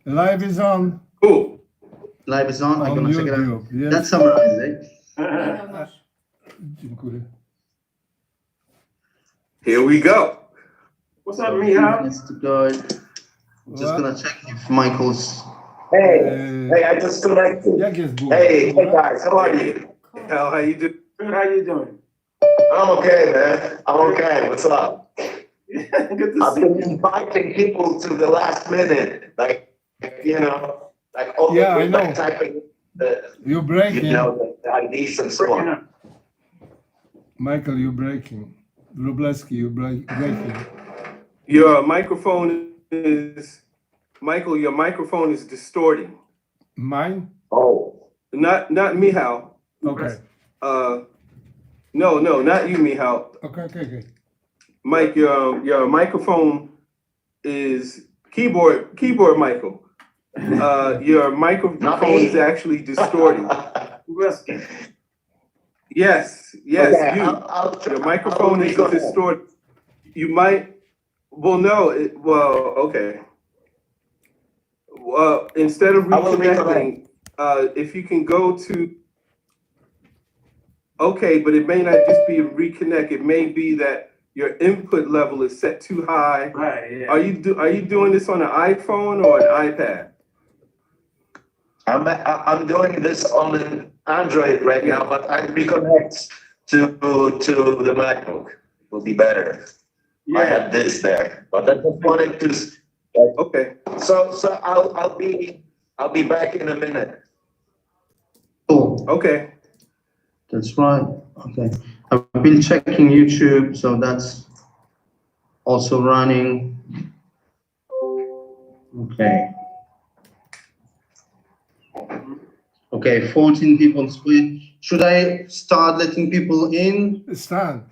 Live is on Cool. Live is on. I'm on gonna check it out. YouTube. Yes. That's summarized, Dziękuję. Here we go. What's up, So 2 Mihal? minutes to go. I'm just gonna check if Michael's. Hey, I just connected. Jak jest Bóg? Hey guys, how are you? Hal, how you doing? Good. How you doing? I'm okay, man. I'm okay. What's up? Good to I've see been you. inviting people to the last minute, like Yeah, I know. typing You're breaking. the IDs and so on. Michael, you're breaking. Lubleski, you're breaking. Your microphone is, Michael, your microphone is distorting. Mine? Oh, Not Mihal. Okay. No, not you, Mihal. Okay. Mike, your microphone is keyboard Michael. Your microphone is actually distorting. Yes, okay, you. I'll try. Your microphone is I'll distorted. You might. Well, no. Okay. Instead of I will reconnecting, if you can go to. Okay, but it may not just be a reconnect. It may be that your input level is set too high. Right, yeah. Are you doing this on an iPhone or an iPad? I'm doing this on an Android right now, but I reconnect to the MacBook. Will be better. I have this there, but I just wanted to. Okay. So I'll be back in a minute. Cool. Okay. That's right. Okay. I've been checking YouTube, so that's also running. Okay. Okay, 14 people split. Should I start letting people in? Stan,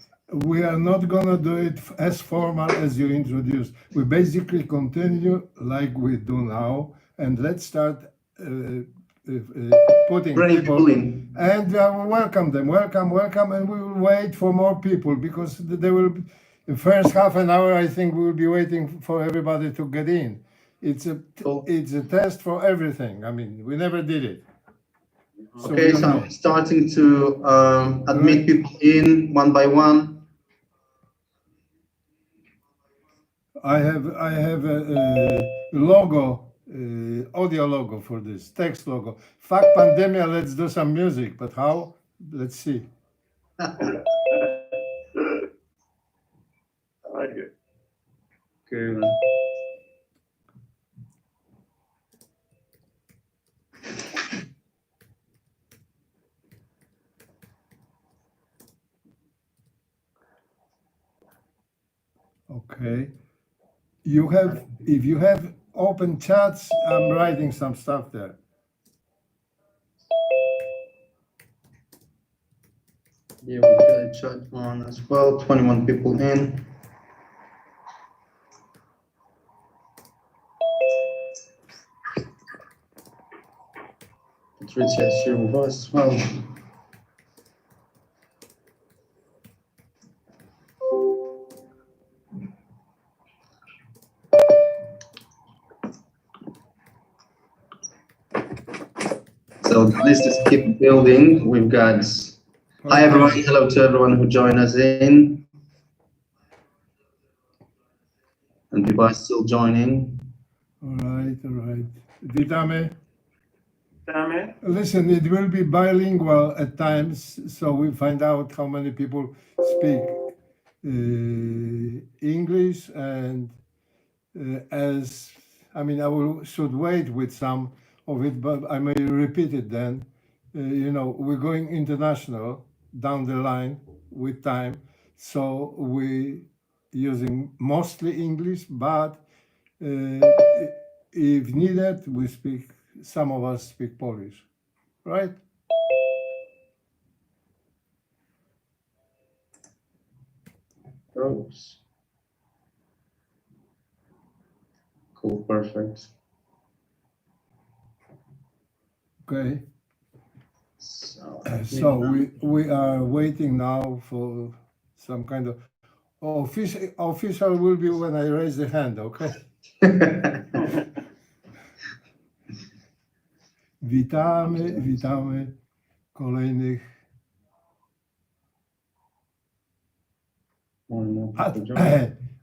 we are not gonna do it as formal as you introduced. We basically continue like we do now, and let's start putting Bring people people in. and welcome them, welcome, and we will wait for more people because they will. The first half an hour, I think, we will be waiting for everybody to get in. It's a test for everything. I mean, we never did it. So Okay, so I'm starting to admit people in one by one. I have a logo, audio logo for this, text logo. Fuck pandemia, let's do some music. But how? Let's see. I like it. Good. Okay. If you have open chats, I'm writing some stuff there. Yeah, we got a chat one as well. 21 people in. Patricia is here with us as well. So the list is keep building. We've got hi everyone, hello to everyone who joined us in. And people are still joining. All right. Witamy. Witamy. Listen, it will be bilingual at times, so we find out how many people speak English, and should wait with some of it, but I may repeat it then. We're going international down the line with time, so we using mostly English, but if needed, some of us speak Polish, right? Oops. Cool, perfect. Okay. So we are waiting now for some kind of official will be when I raise the hand, okay? Witamy kolejnych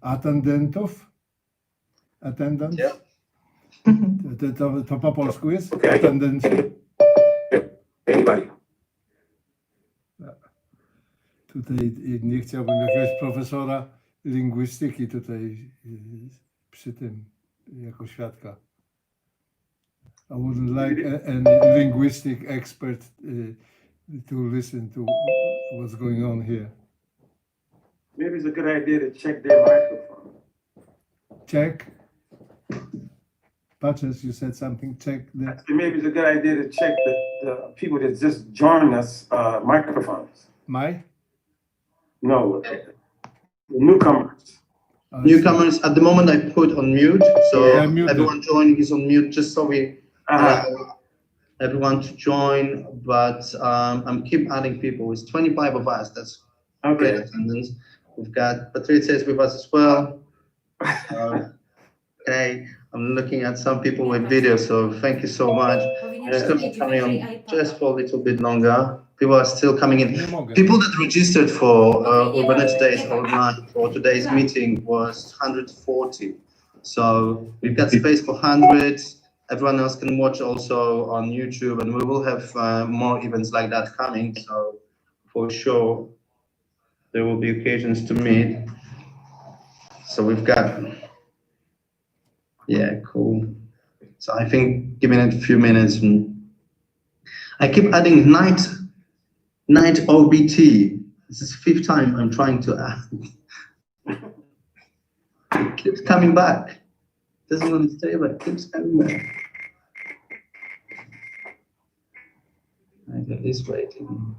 atendentów. Attendants. Yeah. To po polsku jest? Okay. Attendenci. Anybody? Tutaj nie chciałbym jakiegoś profesora lingwistyki tutaj przy tym jako świadka. I wouldn't like any linguistic expert to listen to what's going on here. Maybe it's a good idea to check their microphone. Check. Patches, you said something. Check the. Maybe it's a good idea to check the people that just joined us microphones. My? No, the newcomers. Newcomers, at the moment I put on mute, so Yeah, muted. everyone joining is on mute, just so we allow everyone to join. But I'm keep adding people. It's 25 of us. That's great Okay. attendance. We've got Patricia is with us as well. Okay, I'm looking at some people with video, so thank you so much. Still carry on just for a little bit longer. People are still coming in. Nie mogę. People that registered for Urbanator Days online for today's meeting was 140. So we've got space for 100. Everyone else can watch also on YouTube, and we will have more events like that coming. So for sure, there will be occasions to meet. So we've got, yeah, cool. So I think giving it a few minutes, and I keep adding night OBT. This is the 5th time I'm trying to add. It keeps coming back. Doesn't want to stay, but keeps coming back. I got this waiting.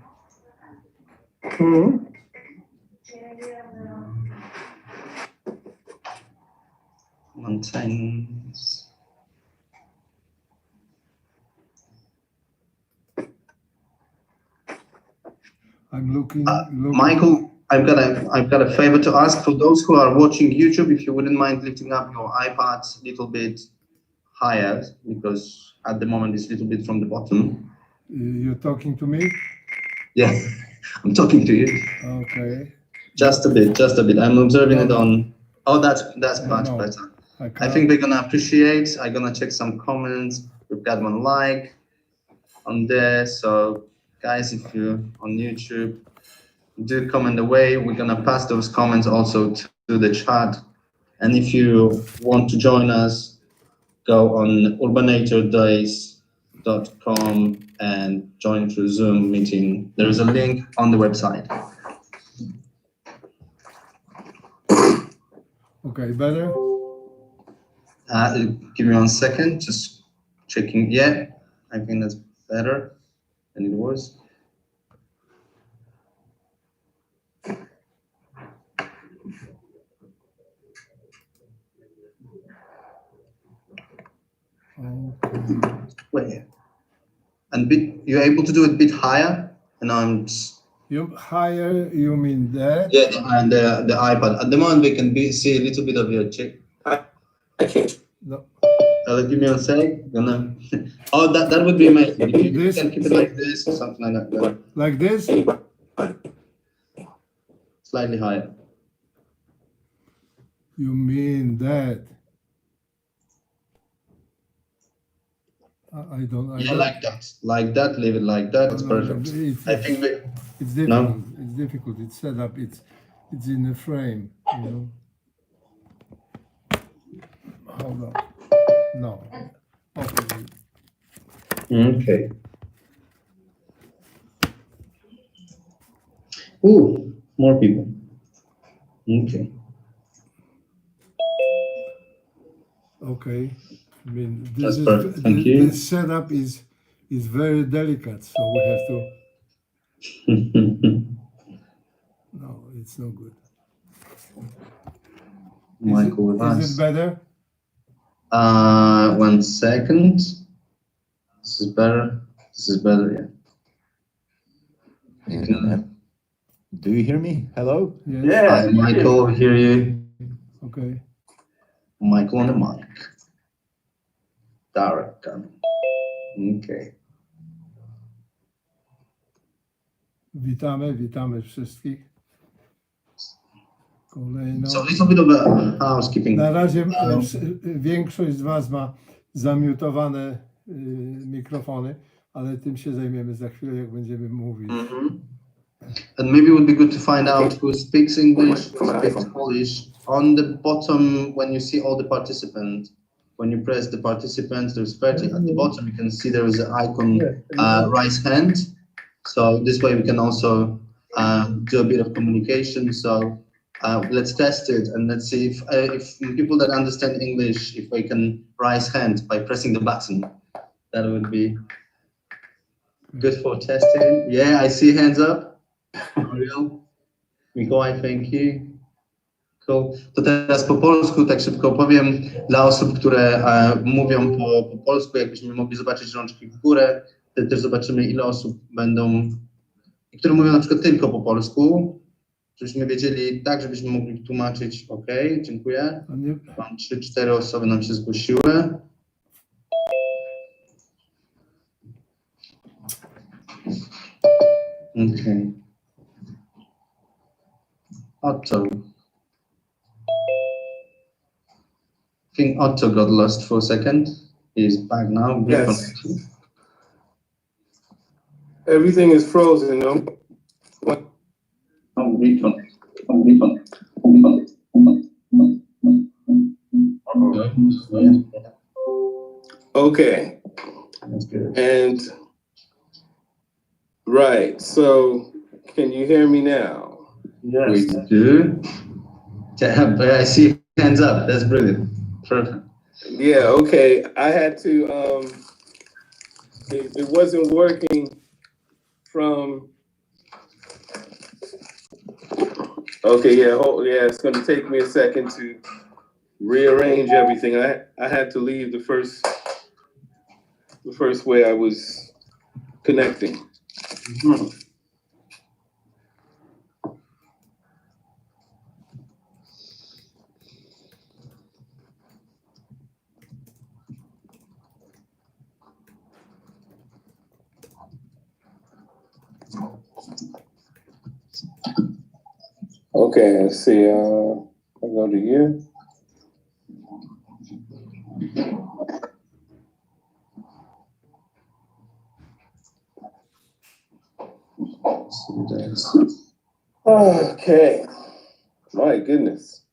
Mountains. I'm looking. Michael, I've got a favor to ask for those who are watching YouTube. If you wouldn't mind lifting up your iPads a little bit higher, because at the moment it's a little bit from the bottom. You're talking to me? Yeah, I'm talking to you. Okay. Just a bit. I'm observing it on. Oh, that's much No. better. I can't. think they're gonna appreciate. I'm gonna check some comments. We've got one like on there. So guys, if you're on YouTube, do comment away. We're gonna pass those comments also to the chat. And if you want to join us, go on urbanatordays.com and join through Zoom meeting. There is a link on the website. Okay, better? Give me 1 second, just checking. Yeah, I think that's better than it was. Okay. Wait, and you're able to do it a bit higher, and I'm just, You higher, you mean that? yeah, and the iPad. At the moment, we can see a little bit of your check. I can't. No. Give me 1 sec. Gonna. Oh, that would be amazing. If you This- can keep it like this or something like that. Like this? Slightly higher. You mean that? I don't. Yeah, like that. Like that. Leave it like that. It's perfect. I think we. It's difficult. It's difficult. It's set up. It's in the frame. You know. Hold on. No. Okay. Okay. Ooh, more people. Okay. Okay. I mean, That's perfect. Thank you. This setup is very delicate, so we have to. No, it's no good. Michael with Is us. it better? 1 second. This is better. This is better, yeah. Do you hear me? Hello? Yes. Yeah. Hi, Michael, hear you. Okay. Michael on the mic. Direct coming. Okay. Witamy wszystkich. Kolejno. So a little bit of a housekeeping. Na razie większość z Was ma zamiutowane mikrofony, ale tym się zajmiemy za chwilę, jak będziemy mówić. And maybe it would be good to find out who speaks English, who speaks Polish. On the bottom, when you see all the participants, when you press the participants, there's 30. At the bottom, you can see there is an icon, raise hand. So this way we can also do a bit of communication. So let's test it and let's see if people that understand English, if they can raise hand by pressing the button. That would be good for testing. Yeah, I see hands up. Real. Mikołaj, thank you. Cool. To teraz po polsku tak szybko powiem dla osób, które mówią po polsku, jakbyśmy mogli zobaczyć rączki w górę, wtedy też zobaczymy, ile osób będą, które mówią na przykład tylko po polsku, żebyśmy wiedzieli tak, żebyśmy mogli tłumaczyć. Ok, dziękuję. Mam 3-4 osoby nam się zgłosiły. Okay. Otto. I think Otto got lost for a second. He's back now. Yes. Everything is frozen, no? Okay. That's good. And right, so can you hear me now? We do. I see hands up. That's brilliant. Perfect. Yeah, okay. I had to it wasn't working from okay, yeah, it's gonna take me a second to rearrange everything. I had to leave the first way I was connecting. Okay, let's see. I'll go to you. Okay. My goodness.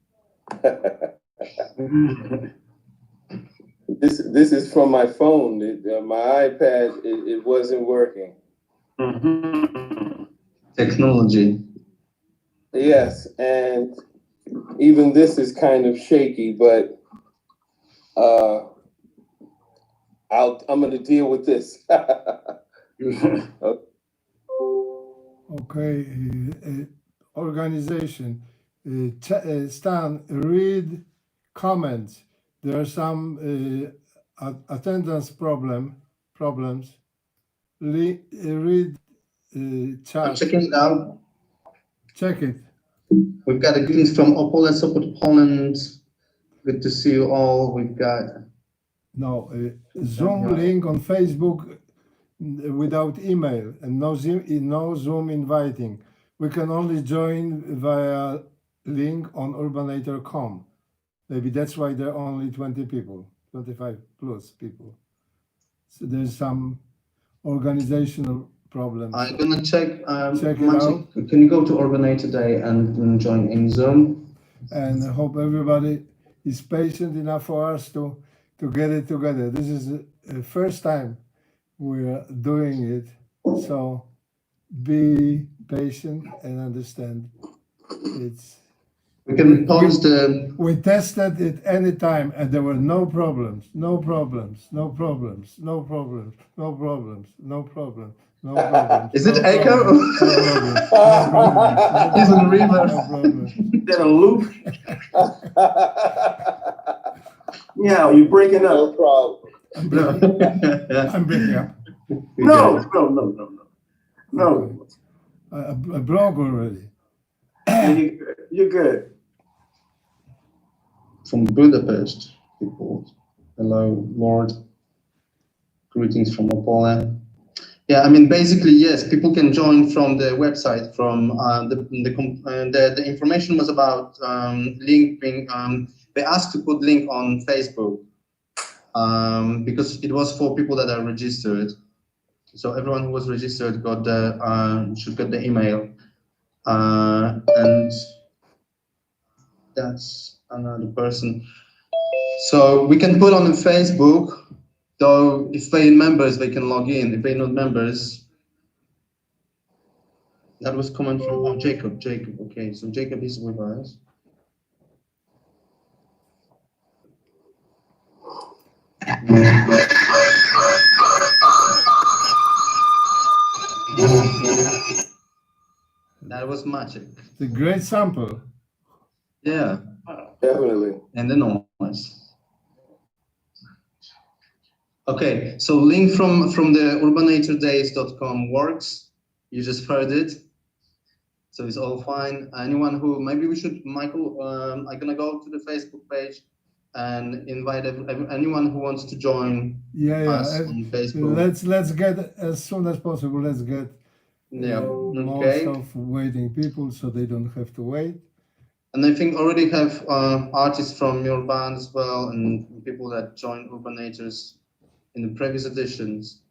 This is from my phone. My iPad, it wasn't working. Technology. Yes, and even this is kind of shaky, but I'm gonna deal with this. Okay, organization. Stan, read comments. There are some attendance problems. Read chat. I'm checking it out. Check it. We've got a greetings from Opole, support Poland. Good to see you all. We've got Zoom link on Facebook without email and no Zoom inviting. We can only join via link on Urbanator.com. Maybe that's why there are only 20 people, 25 plus people. So there's some organizational problems. I'm gonna check. Check it out. Can you go to Urbanator today and join in Zoom? And I hope everybody is patient enough for us to get it together. This is the first time we're doing it, so be patient and understand. We can pause the. We tested it anytime and there were no problems. Is it echo? Is it reverb? Is that a loop? Yeah, you're breaking No up. problem. I'm breaking up. No. I broke already. You're good. From Budapest, people. Hello, Lord. Greetings from Opole. Yeah, I mean, basically, yes, people can join from the website. From the information was about link being. They asked to put link on Facebook because it was for people that are registered. So everyone who was registered got the should get the email, and that's another person. So we can put on Facebook. Though if they're members, they can log in. If they're not members. That was comment from Jacob. Jacob, okay, so Jacob is with us. That was magic. It's a great sample. Yeah, Definitely. and the noise. Okay, so link from the urbanatordays.com works. You just heard it. So it's all fine. Anyone who, maybe we should, Michael, I'm gonna go to the Facebook page and invite anyone who wants to join us on Facebook. Let's get, as soon as possible, let's get most of waiting people so they don't have to wait. And I think already have artists from your band as well and people that joined Urbanators in the previous editions.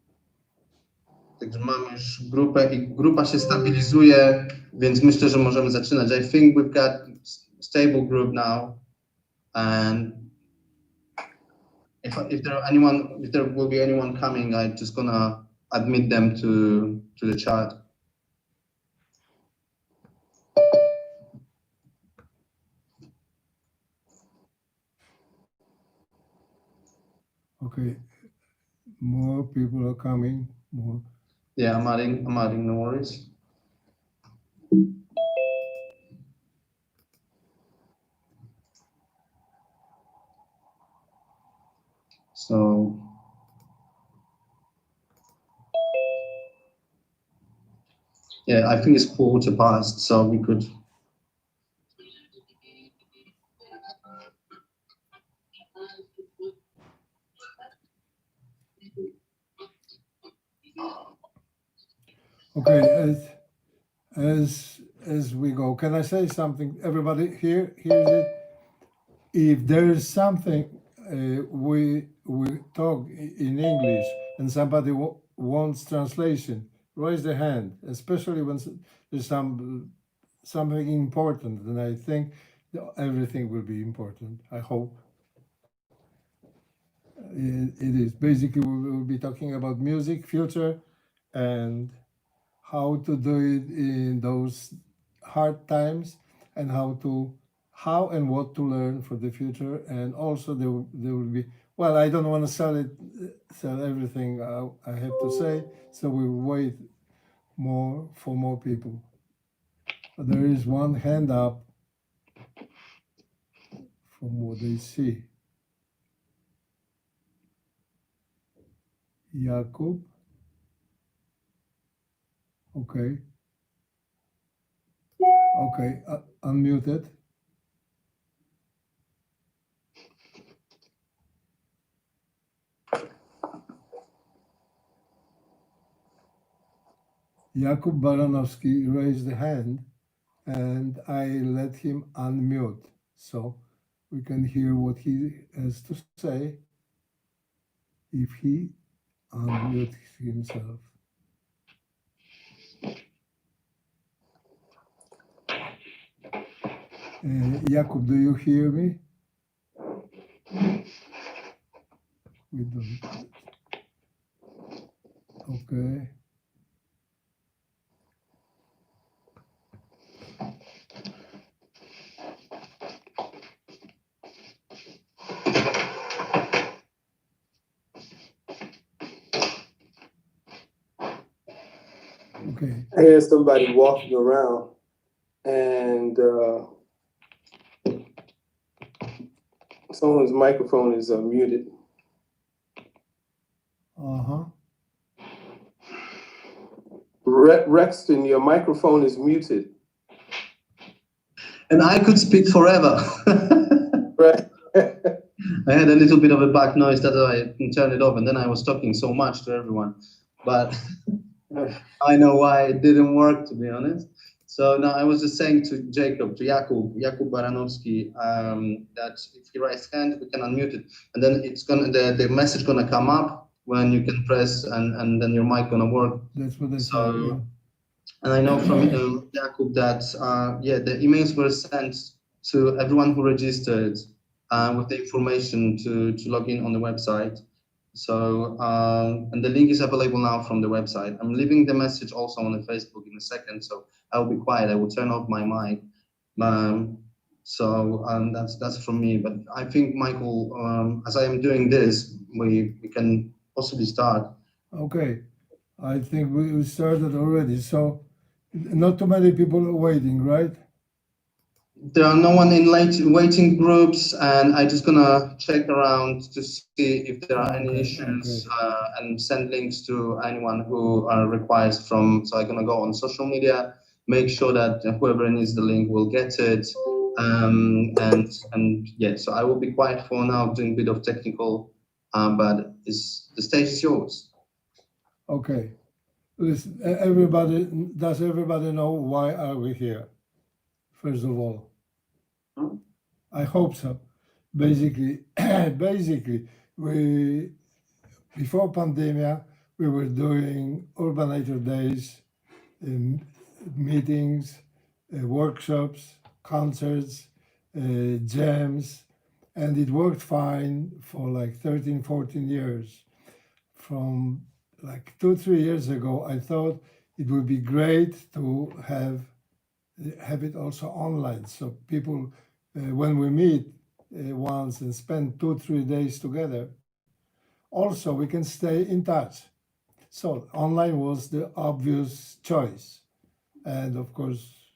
Także mamy już grupę i grupa się stabilizuje, więc myślę, że możemy zaczynać. I think we've got stable group now, and if there will be anyone coming, I'm just gonna admit them to the chat. Okay, more people are coming. More. Yeah, I'm adding, no worries. So, yeah, I think it's 1:15, so we could. Okay, as we go, can I say something? Everybody hears it. If there is something we talk in English and somebody wants translation, raise the hand, especially when there's something important. And I think everything will be important. I hope. It is. Basically, we will be talking about music, future, and how to do it in those hard times, and how and what to learn for the future. And also there will be, well, I don't want to sell everything I have to say, so we will wait for more people. But there is one hand up from what they see. Jakub. Okay. Okay, unmuted. Jakub Baranowski raised the hand and I let him unmute so we can hear what he has to say if he unmutes himself. Jakub, do you hear me? We don't. Okay. Okay. I hear somebody walking around and someone's microphone is muted. Uh-huh. Rexton, your microphone is muted. And I could speak forever. Right. I had a little bit of a back noise that I turned it off, and then I was talking so much to everyone. But I know why it didn't work, to be honest. So now I was just saying to Jakub Baranowski, that if he raises hand, we can unmute it, and then it's gonna the message gonna come up when you can press, and then your mic gonna work. That's what I So, said. Yeah. and I know from Jakub that the emails were sent to everyone who registered with the information to log in on the website. So, and the link is available now from the website. I'm leaving the message also on the Facebook in a second, so I'll be quiet. I will turn off my mic. That's from me. But I think, Michael, as I am doing this, we can possibly start. Okay, I think we started already. So not too many people are waiting, right? There are no one in waiting groups, and I'm just gonna check around to see if there are any issues, and send links to anyone who requires from. So I'm gonna go on social media, make sure that whoever needs the link will get it, and yeah. So I will be quiet for now, doing a bit of technical, but the stage is yours. Okay. Listen, everybody, does everybody know why are we here? First of all, I hope so. Basically, we before pandemic, we were doing Urbanator days, meetings, workshops, concerts, jams, and it worked fine for like 13, 14 years. From like 2, 3 years ago, I thought it would be great to have it also online. So people, when we meet once and spend 2, 3 days together, also we can stay in touch. So online was the obvious choice, and of course,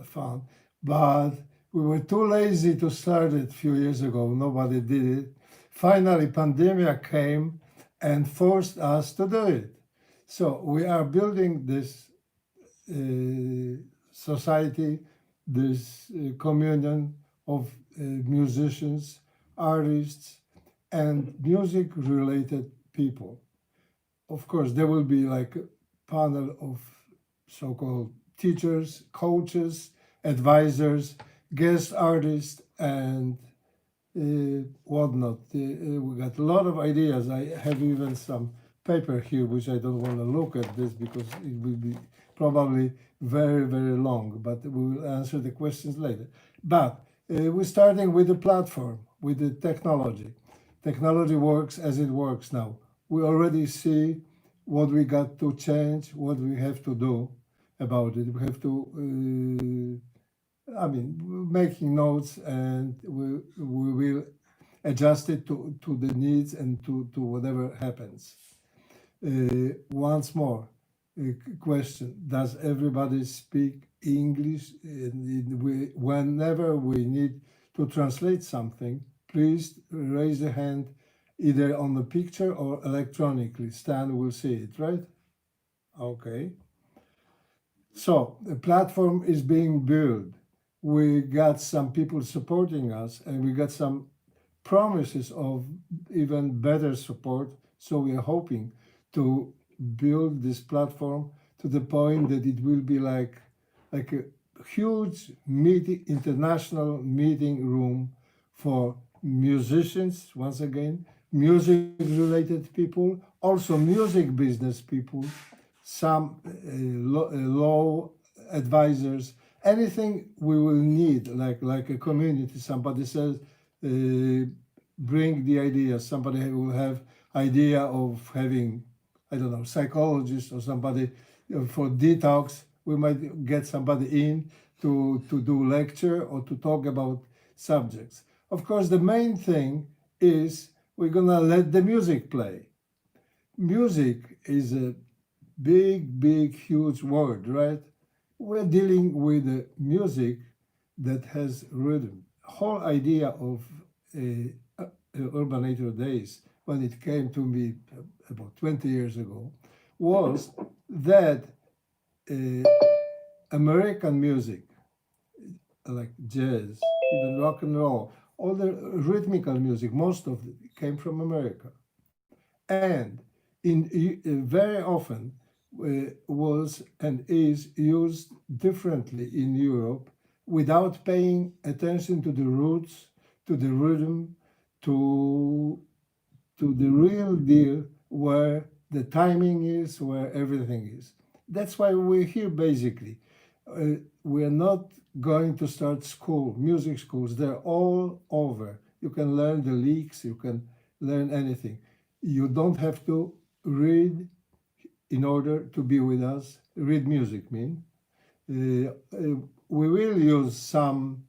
fun. But we were too lazy to start it a few years ago. Nobody did it. Finally, pandemic came and forced us to do it. So we are building this society, this communion of musicians, artists, and music-related people. Of course, there will be like a panel of so-called teachers, coaches, advisors, guest artists, and whatnot. We got a lot of ideas. I have even some paper here, which I don't want to look at this because it will be probably very, very long, but we will answer the questions later. But we're starting with the platform, with the technology. Technology works as it works now. We already see what we got to change, what we have to do about it. We have to, making notes, and we will adjust it to the needs and to whatever happens. Once more, question: does everybody speak English? Whenever we need to translate something, please raise a hand, either on the picture or electronically. Stan will see it, right? Okay. So the platform is being built. We got some people supporting us, and we got some promises of even better support. So we are hoping to build this platform to the point that it will be like a huge international meeting room for musicians, once again, music-related people, also music business people, some law advisors, anything we will need, like a community. Somebody says, bring the idea. Somebody will have idea of having, I don't know, psychologist or somebody for detox. We might get somebody in to do lecture or to talk about subjects. Of course, the main thing is we're gonna let the music play. Music is a big, huge word, right? We're dealing with music that has rhythm. Whole idea of Urbanator days, when it came to me about 20 years ago, was that American music, like jazz, even rock and roll, all the rhythmical music, most of it came from America. And very often was and is used differently in Europe without paying attention to the roots, to the rhythm, to the real deal where the timing is, where everything is. That's why we're here basically. We're not going to start music schools. They're all over. You can learn the leaks, you can learn anything. You don't have to read in order to be with us. Read music, mean. We will use some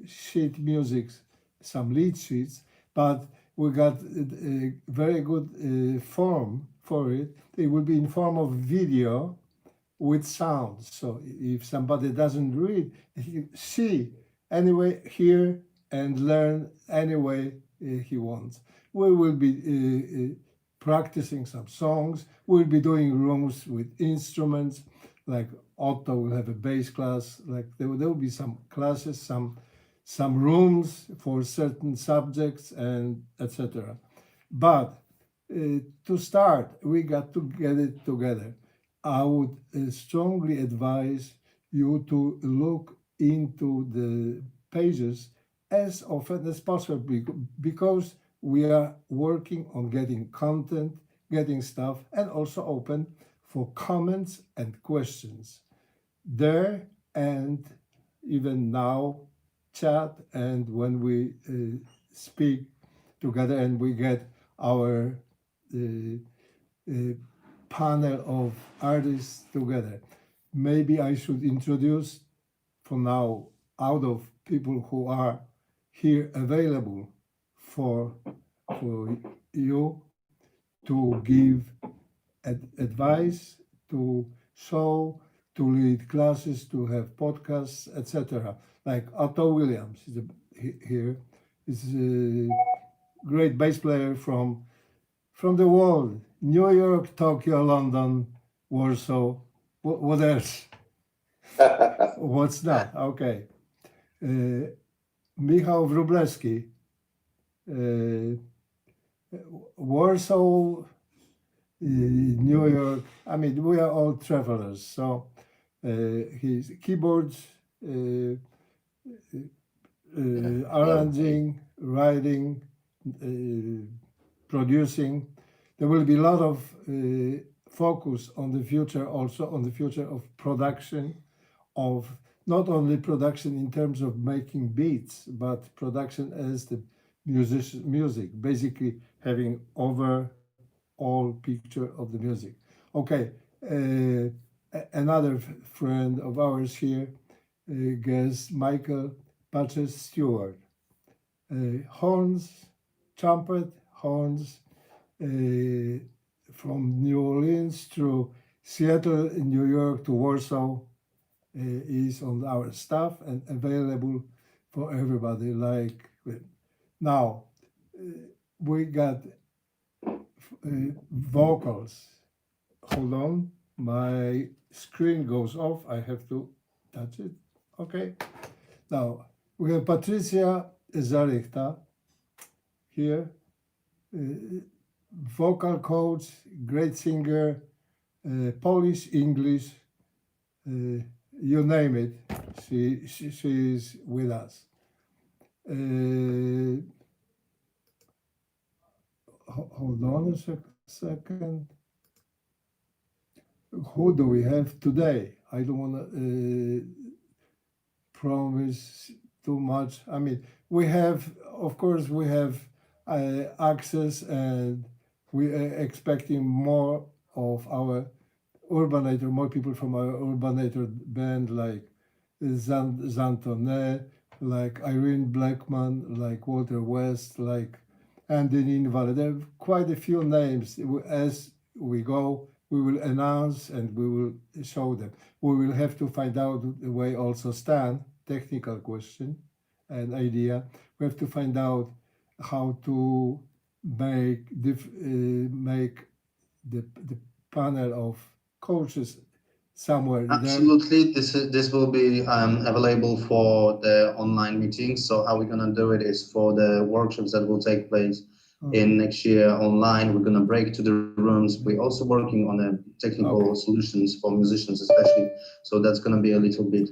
sheet music, some lead sheets, but we got a very good form for it. It will be in form of video with sound. So if somebody doesn't read, he can see anyway, hear and learn any way he wants. We will be practicing some songs. We'll be doing rooms with instruments. Like Otto will have a bass class. Like there will be some classes, some rooms for certain subjects and etc. But to start, we got to get it together. I would strongly advise you to look into the pages as often as possible because we are working on getting content, getting stuff, and also open for comments and questions there and even now chat and when we speak together and we get our panel of artists together. Maybe I should introduce for now out of people who are here available for you to give advice, to show, to lead classes, to have podcasts, etc. Like Otto Williams is here. Is a great bass player from the world. New York, Tokyo, London, Warsaw. What else? What's that? Okay. Michał Wróblewski, Warsaw, New York. I mean, we are all travelers. So his keyboards, arranging, writing, producing. There will be a lot of focus on the future, also on the future of production, of not only production in terms of making beats, but production as the music, basically having overall picture of the music. Okay, another friend of ours here, guest Michael Patches Stewart. Horns, trumpet, horns, from New Orleans through Seattle, New York to Warsaw, is on our staff and available for everybody. Like now, we got vocals. Hold on, my screen goes off. I have to touch it. Okay. Now we have Patricia Zarichta here, vocal coach, great singer, Polish, English, you name it. She is with us. Hold on a second. Who do we have today? I don't want to promise too much. I mean, we have, of course, we have access, and we are expecting more of our Urbanator, more people from our Urbanator band, like Zantonet, like Irene Blackman, like Walter West, like Andy Ninval. There are quite a few names. As we go, we will announce and we will show them. We will have to find out the way also Stan, technical question and idea. We have to find out how to make the panel of coaches somewhere there? Absolutely, this will be available for the online meetings. So how we're gonna do it is for the workshops that will take place in next year online. We're gonna break to the rooms. We're also working on a technical solutions for musicians, especially. So that's gonna be a little bit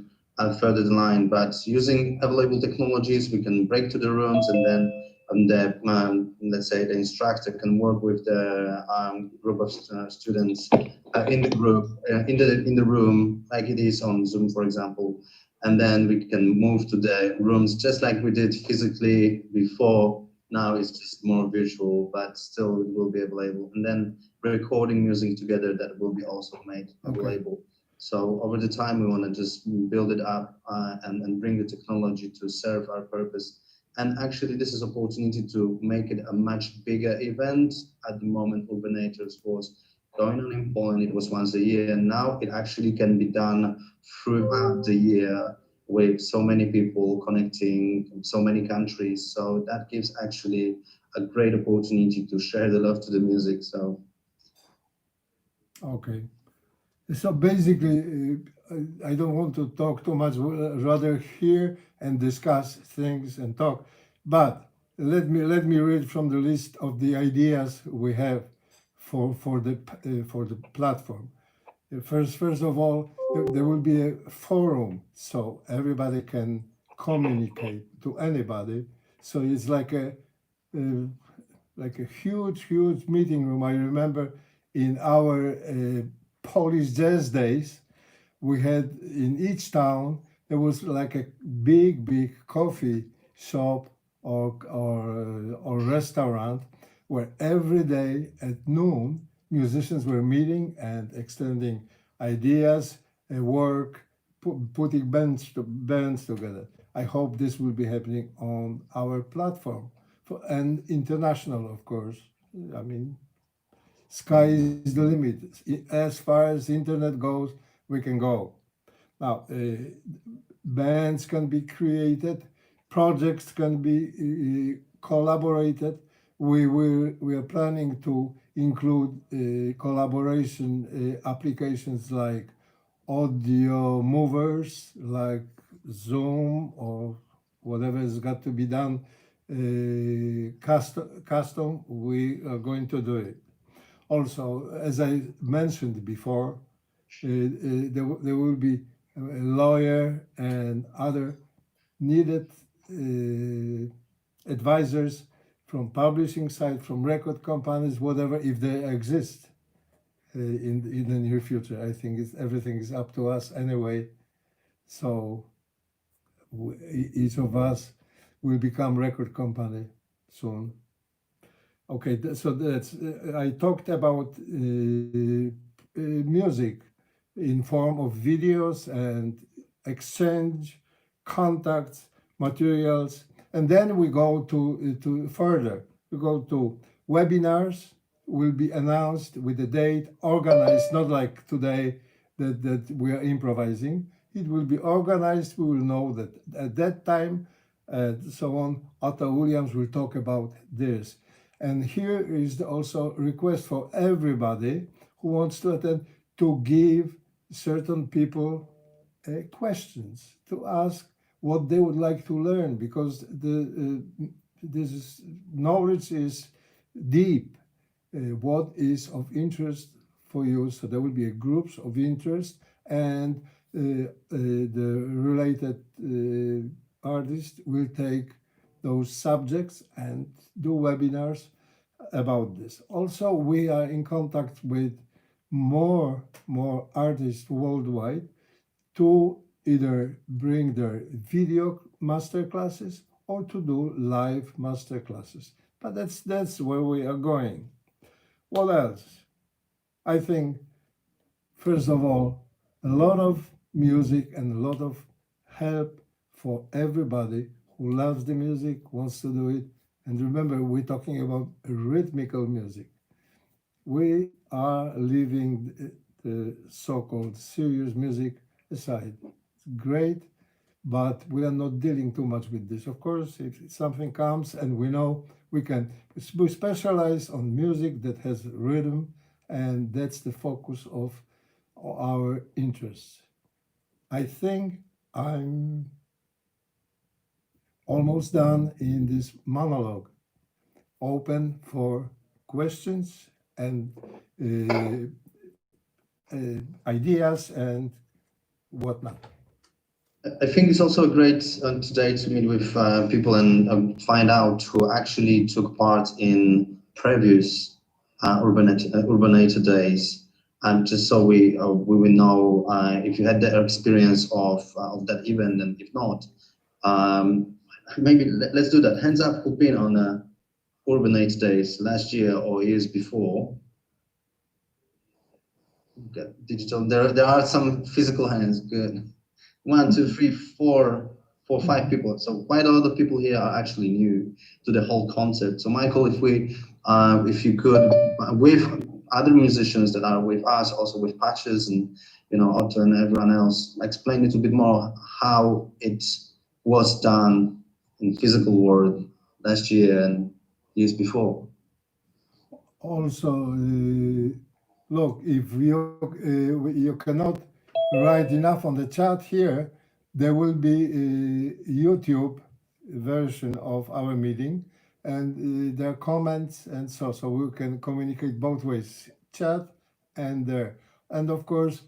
further the line. But using available technologies, we can break to the rooms, and then let's say the instructor can work with the group of students in the group in the room, like it is on Zoom, for example. And then we can move to the rooms just like we did physically before. Now it's just more visual, but still it will be available. And then recording music together, that will be also made available. So over the time, we want to just build it up and bring the technology to serve our purpose. And actually, this is an opportunity to make it a much bigger event. At the moment, Urbanators was going on in Poland, it was once a year, and now it actually can be done throughout the year with so many people connecting from so many countries. So that gives actually a great opportunity to share the love to the music. So Okay. So basically, I don't want to talk too much, rather hear and discuss things and talk. But let me read from the list of the ideas we have for the platform. First of all, there will be a forum so everybody can communicate to anybody. So it's uh, like a huge meeting room. I remember in our Polish jazz days, we had in each town there was like a big coffee shop or restaurant where every day at noon musicians were meeting and extending ideas, work, putting bands together. I hope this will be happening on our platform and international, of course. I mean, sky is the limit. As far as internet goes, we can go. Now, bands can be created, projects can be collaborated. We are planning to include collaboration applications like audio movers, like Zoom or whatever has got to be done custom. We are going to do it. Also, as I mentioned before, there will be a lawyer and other needed advisors from publishing side, from record companies, whatever, if they exist in the near future. I think everything is up to us anyway. So each of us will become record company soon. Okay, so that's I talked about music in form of videos and exchange, contacts, materials, and then we go to further. We go to webinars. Will be announced with the date, organized, not like today that we are improvising. It will be organized. We will know that at that time, so on. Otto Williams will talk about this. And here is also a request for everybody who wants to attend to give certain people questions, to ask what they would like to learn, because this knowledge is deep. What is of interest for you? So there will be groups of interest, and the related artist will take those subjects and do webinars about this. Also, we are in contact with more artists worldwide to either bring their video master classes or to do live master classes. But that's where we are going. What else? I think, first of all, a lot of music and a lot of help for everybody who loves the music, wants to do it. And remember, we're talking about rhythmical music. We are leaving the so-called serious music aside. It's great, but we are not dealing too much with this. Of course, if something comes and we know we specialize on music that has rhythm, and that's the focus of our interests. I think I'm almost done in this monologue, open for questions and uh, ideas and whatnot. I think it's also great today to meet with people and find out who actually took part in previous Urbanator days, and just so we will know if you had the experience of that event, and if not, maybe let's do that. Hands up who've been on Urbanator days last year or years before. Okay, digital. There are some physical hands. Good. 1, 2, 3, 4, 5 people. So quite a lot of people here are actually new to the whole concept. So Michael, if you could, with other musicians that are with us, also with Patches and Otto and everyone else, explain a little bit more how it was done in physical world last year and years before. Also, look, if you cannot write enough on the chat here, there will be a YouTube version of our meeting, and there are comments, and so we can communicate both ways, chat and there, and of course.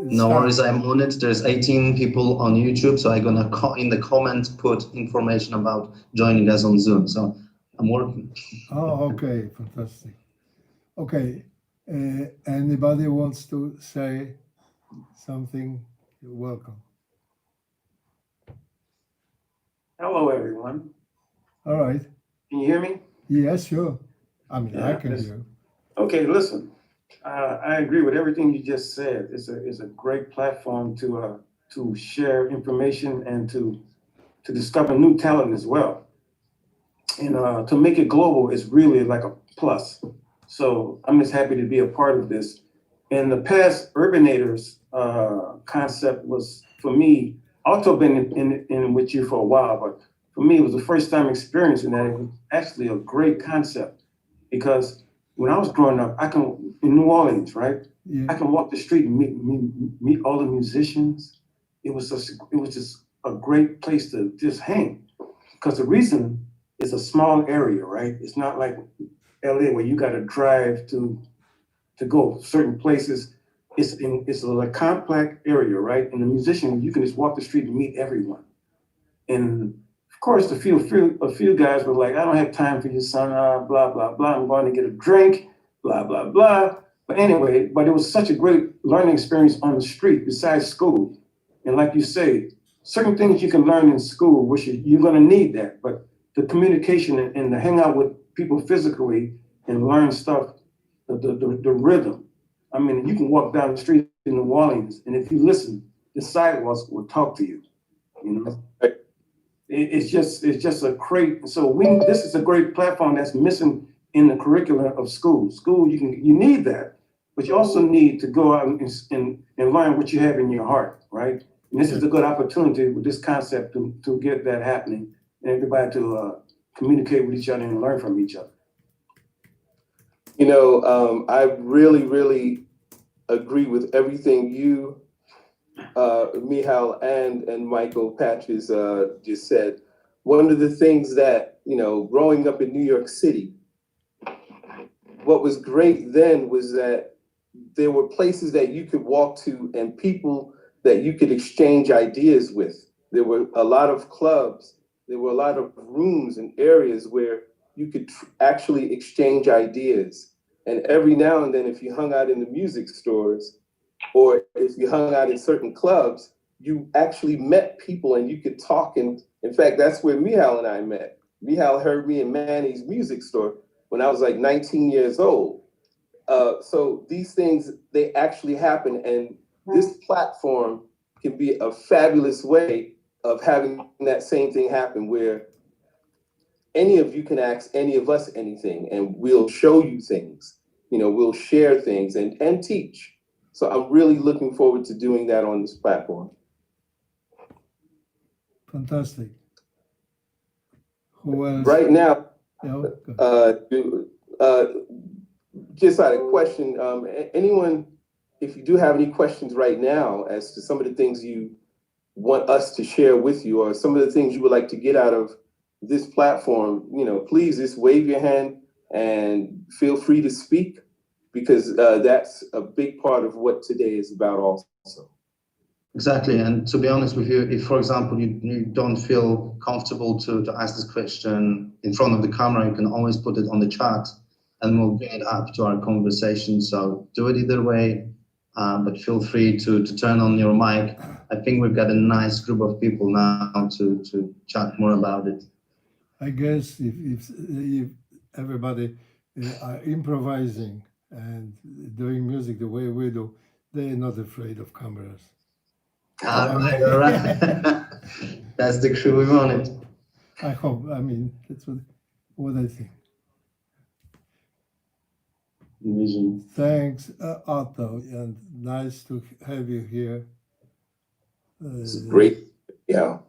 No worries, I'm on it. There's 18 people on YouTube, so I'm gonna in the comments put information about joining us on Zoom. So I'm working. Oh, okay, fantastic. Okay, anybody wants to say something? You're welcome. Hello, everyone. All right. Can you hear me? Yes, sure. I mean, I Yeah, can yes. hear. Okay, listen. I agree with everything you just said. It's a great platform to share information and to discover new talent as well. And to make it global is really like a plus. So I'm just happy to be a part of this. In the past, Urbanators concept was, for me, also been in with you for a while, but for me, it was the first time experiencing that. It was actually a great concept because when I was growing up, in New Orleans, right? Yeah. I can walk the street and meet all the musicians. It was just a great place to just hang. Because the reason is a small area, right? It's not like LA where you got to drive to go certain places. It's a compact area, right? And the musician, you can just walk the street and meet everyone. And of course, a few guys were like, "I don't have time for you, son. Blah blah blah. I'm going to get a drink. Blah blah blah." But anyway, it was such a great learning experience on the street besides school. And like you say, certain things you can learn in school, which you're going to need that. But the communication and the hang out with people physically and learn stuff, the rhythm. I mean, you can walk down the street in New Orleans, and if you listen, the sidewalks will talk to you. You know, it's just a great. So this is a great platform that's missing in the curriculum of school. School, you need that, but you also need to go out and learn what you have in your heart, right? And this is a good opportunity with this concept to get that happening and everybody to communicate with each other and learn from each other. I really, really agree with everything you, Michal and Michael Patches just said. One of the things that, growing up in New York City, what was great then was that there were places that you could walk to and people that you could exchange ideas with. There were a lot of clubs, there were a lot of rooms and areas where you could actually exchange ideas. And every now and then, if you hung out in the music stores, or if you hung out in certain clubs, you actually met people and you could talk. And in fact, that's where Michal and I met. Michal heard me in Manny's music store when I was like 19 years old. So these things, they actually happen. And this platform can be a fabulous way of having that same thing happen, where any of you can ask any of us anything and we'll show you things, we'll share things and teach. So I'm really looking forward to doing that on this platform. Fantastic. Who else? Right now, Yeah, just had a question. Anyone if you do have any questions right now as to some of the things you want us to share with you, or some of the things you would like to get out of this platform, please just wave your hand and feel free to speak, because that's a big part of what today is about also. Exactly, and to be honest with you, if, for example, you don't feel comfortable to ask this question in front of the camera, you can always put it on the chat, and we'll bring it up to our conversation. So do it either way, but feel free to turn on your mic. I think we've got a nice group of people now to chat more about it. I guess if everybody are improvising and doing music the way we do, they're not afraid of cameras. All right. That's the crew we wanted. I hope. I mean, that's what I think. Vision. Thanks, Otto, and nice to have you here. This is great. Yeah.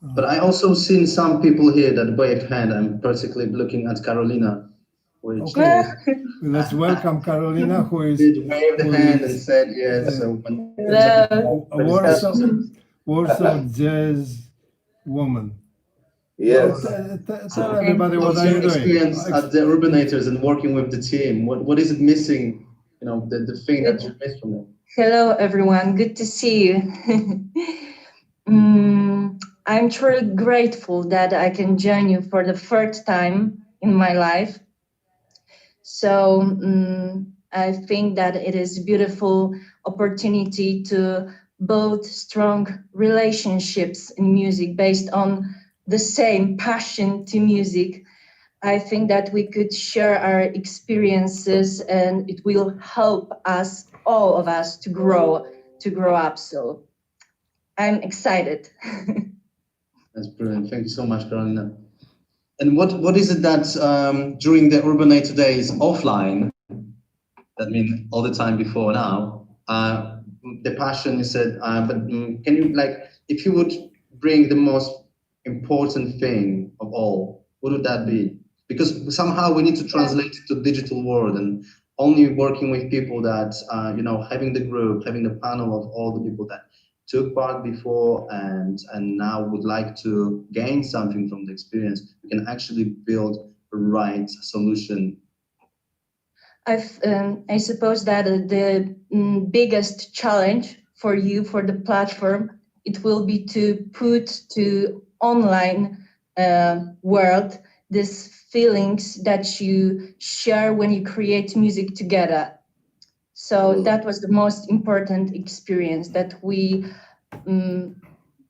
But I also seen some people here that wave hand. I'm particularly looking at Carolina, which Okay, let's welcome Carolina, who did wave the hand and said yes. So Warsaw jazz woman. Yes. Tell everybody what are you doing. Experience at the Urbanators and working with the team. What is it missing? The thing that you missed from them. Hello, everyone. Good to see you. I'm truly grateful that I can join you for the first time in my life. So I think that it is a beautiful opportunity to build strong relationships in music based on the same passion to music. I think that we could share our experiences, and it will help us, all of us, to grow up. So I'm excited. That's brilliant. Thank you so much, Carolina. And what is it that during the Urbanator days offline, that means all the time before now, the passion you said, but can you, if you would bring the most important thing of all, what would that be? Because somehow we need to translate it to digital world, and only working with people that, having the group, having the panel of all the people that took part before and now would like to gain something from the experience, we can actually build a right solution. I suppose that the biggest challenge for you, for the platform, it will be to put to online world these feelings that you share when you create music together. So that was the most important experience, that we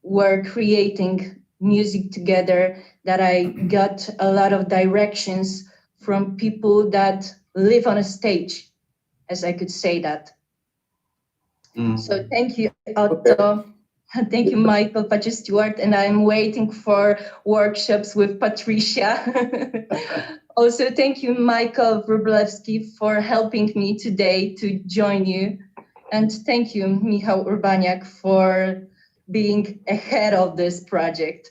were creating music together, that I got a lot of directions from people that live on a stage, as I could say that. So thank you, Otto. Thank you, Michael, Patrick Stewart, and I'm waiting for workshops with Patricia. Also, thank you, Michael Wróblewski, for helping me today to join you. And thank you, Michał Urbaniak, for being ahead of this project.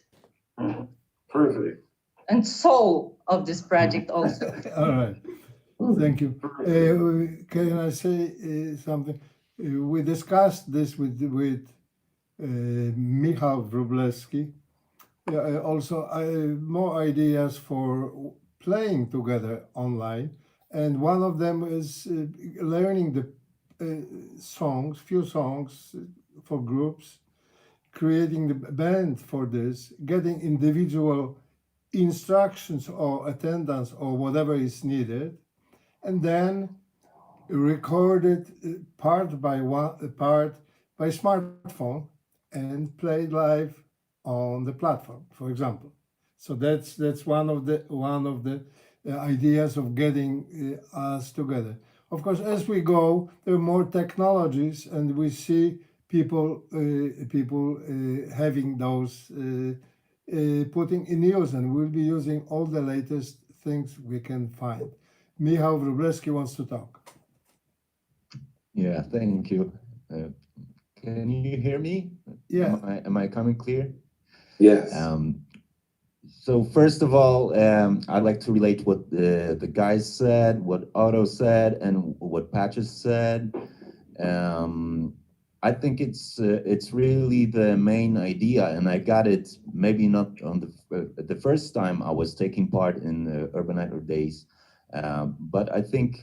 Perfect. And soul of this project also. All right. Thank you. Can I say something? We discussed this with Michał Wróblewski. Also, more ideas for playing together online, and one of them is learning the few songs for groups, creating the band for this, getting individual instructions or attendance or whatever is needed, and then recorded part by smartphone and played live on the platform, for example. So that's one of the ideas of getting us together. Of course, as we go, there are more technologies, and we see people having those putting in use, and we'll be using all the latest things we can find. Michał Wróblewski wants to talk. Yeah, thank you. Can you hear me? Yeah. Am I coming clear? Yes. So first of all, I'd like to relate what the guys said, what Otto said, and what Patches said. I think it's really the main idea, and I got it maybe not on the first time I was taking part in the Urbanator days, but I think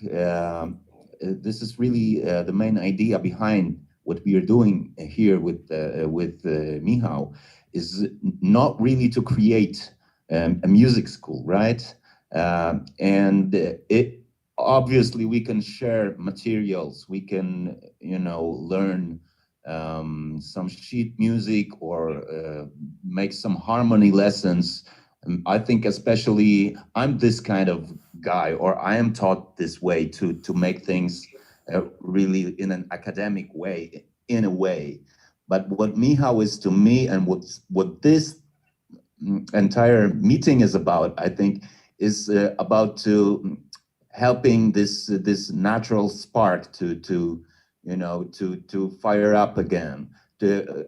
this is really the main idea behind what we are doing here with Mihao, is not really to create a music school, right? And it obviously we can share materials, we can learn some sheet music or make some harmony lessons. I think especially I'm this kind of guy, or I am taught this way to make things really in an academic way, in a way. But what Mihao is to me, and what this entire meeting is about, I think, is about to helping this natural spark to fire up again.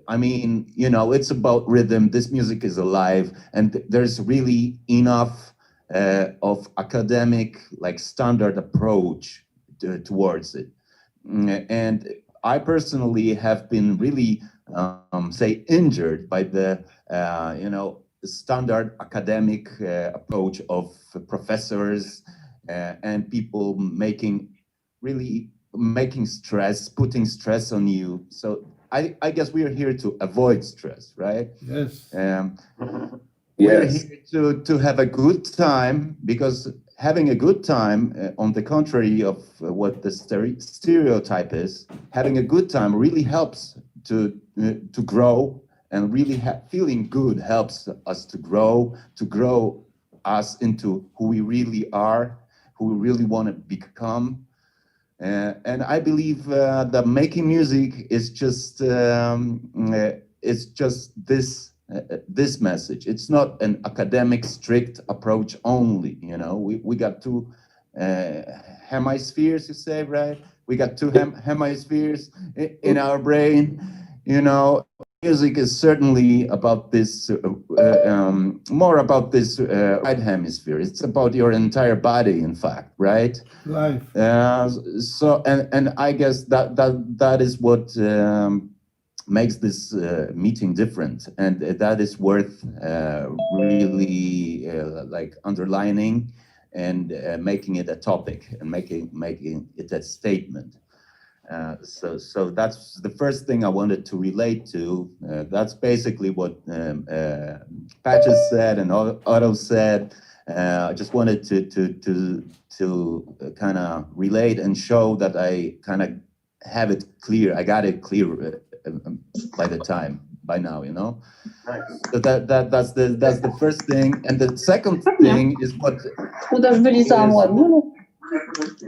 I mean, it's about rhythm. This music is alive, and there's really enough of academic, like, standard approach towards it. And I personally have been really, say, injured by the, standard academic approach of professors and people making stress, putting stress on you. So I guess we are here to avoid stress, right? Yes. We're Yes. here to have a good time, because having a good time, on the contrary of what the stereotype is, having a good time really helps to grow, and really feeling good helps us to grow us into who we really are, who we really want to become. And I believe that making music is just this message. It's not an academic strict approach only. We got two hemispheres, you say, right? We got two hemispheres in our brain. Music is certainly about this, more about this right hemisphere. It's about your entire body, in fact, right? Life. So, and I guess that is what makes this meeting different, and that is worth really like underlining and making it a topic, and making it a statement. So that's the first thing I wanted to relate to. That's basically what Patches said and Otto said. I just wanted to kind of relate and show that I kind of have it clear. I got it clear by now, Nice. So that's the first thing, and the second thing is what.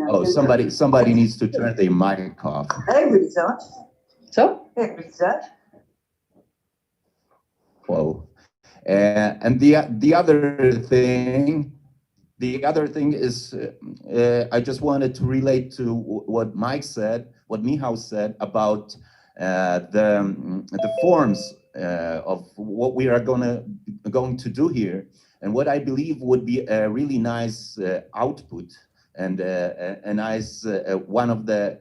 Oh, somebody needs to turn their mic off. So? Whoa. And the other thing is, I just wanted to relate to what Mike said, what Mihao said about the forms of what we are going to do here, and what I believe would be a really nice output, and a nice one of the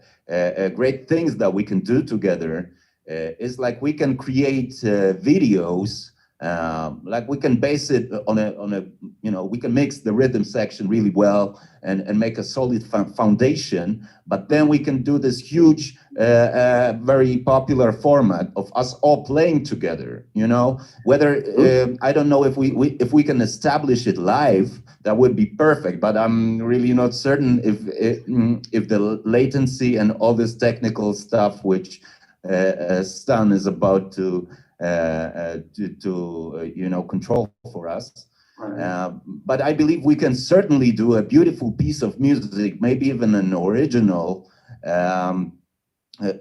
great things that we can do together is, like, we can create videos. Like, we can base it on a we can mix the rhythm section really well and make a solid foundation, but then we can do this huge, very popular format of us all playing together. Whether I don't know if we can establish it live, that would be perfect, but I'm really not certain if the latency and all this technical stuff which Stan is about to control for us. But I believe we can certainly do a beautiful piece of music, maybe even an original,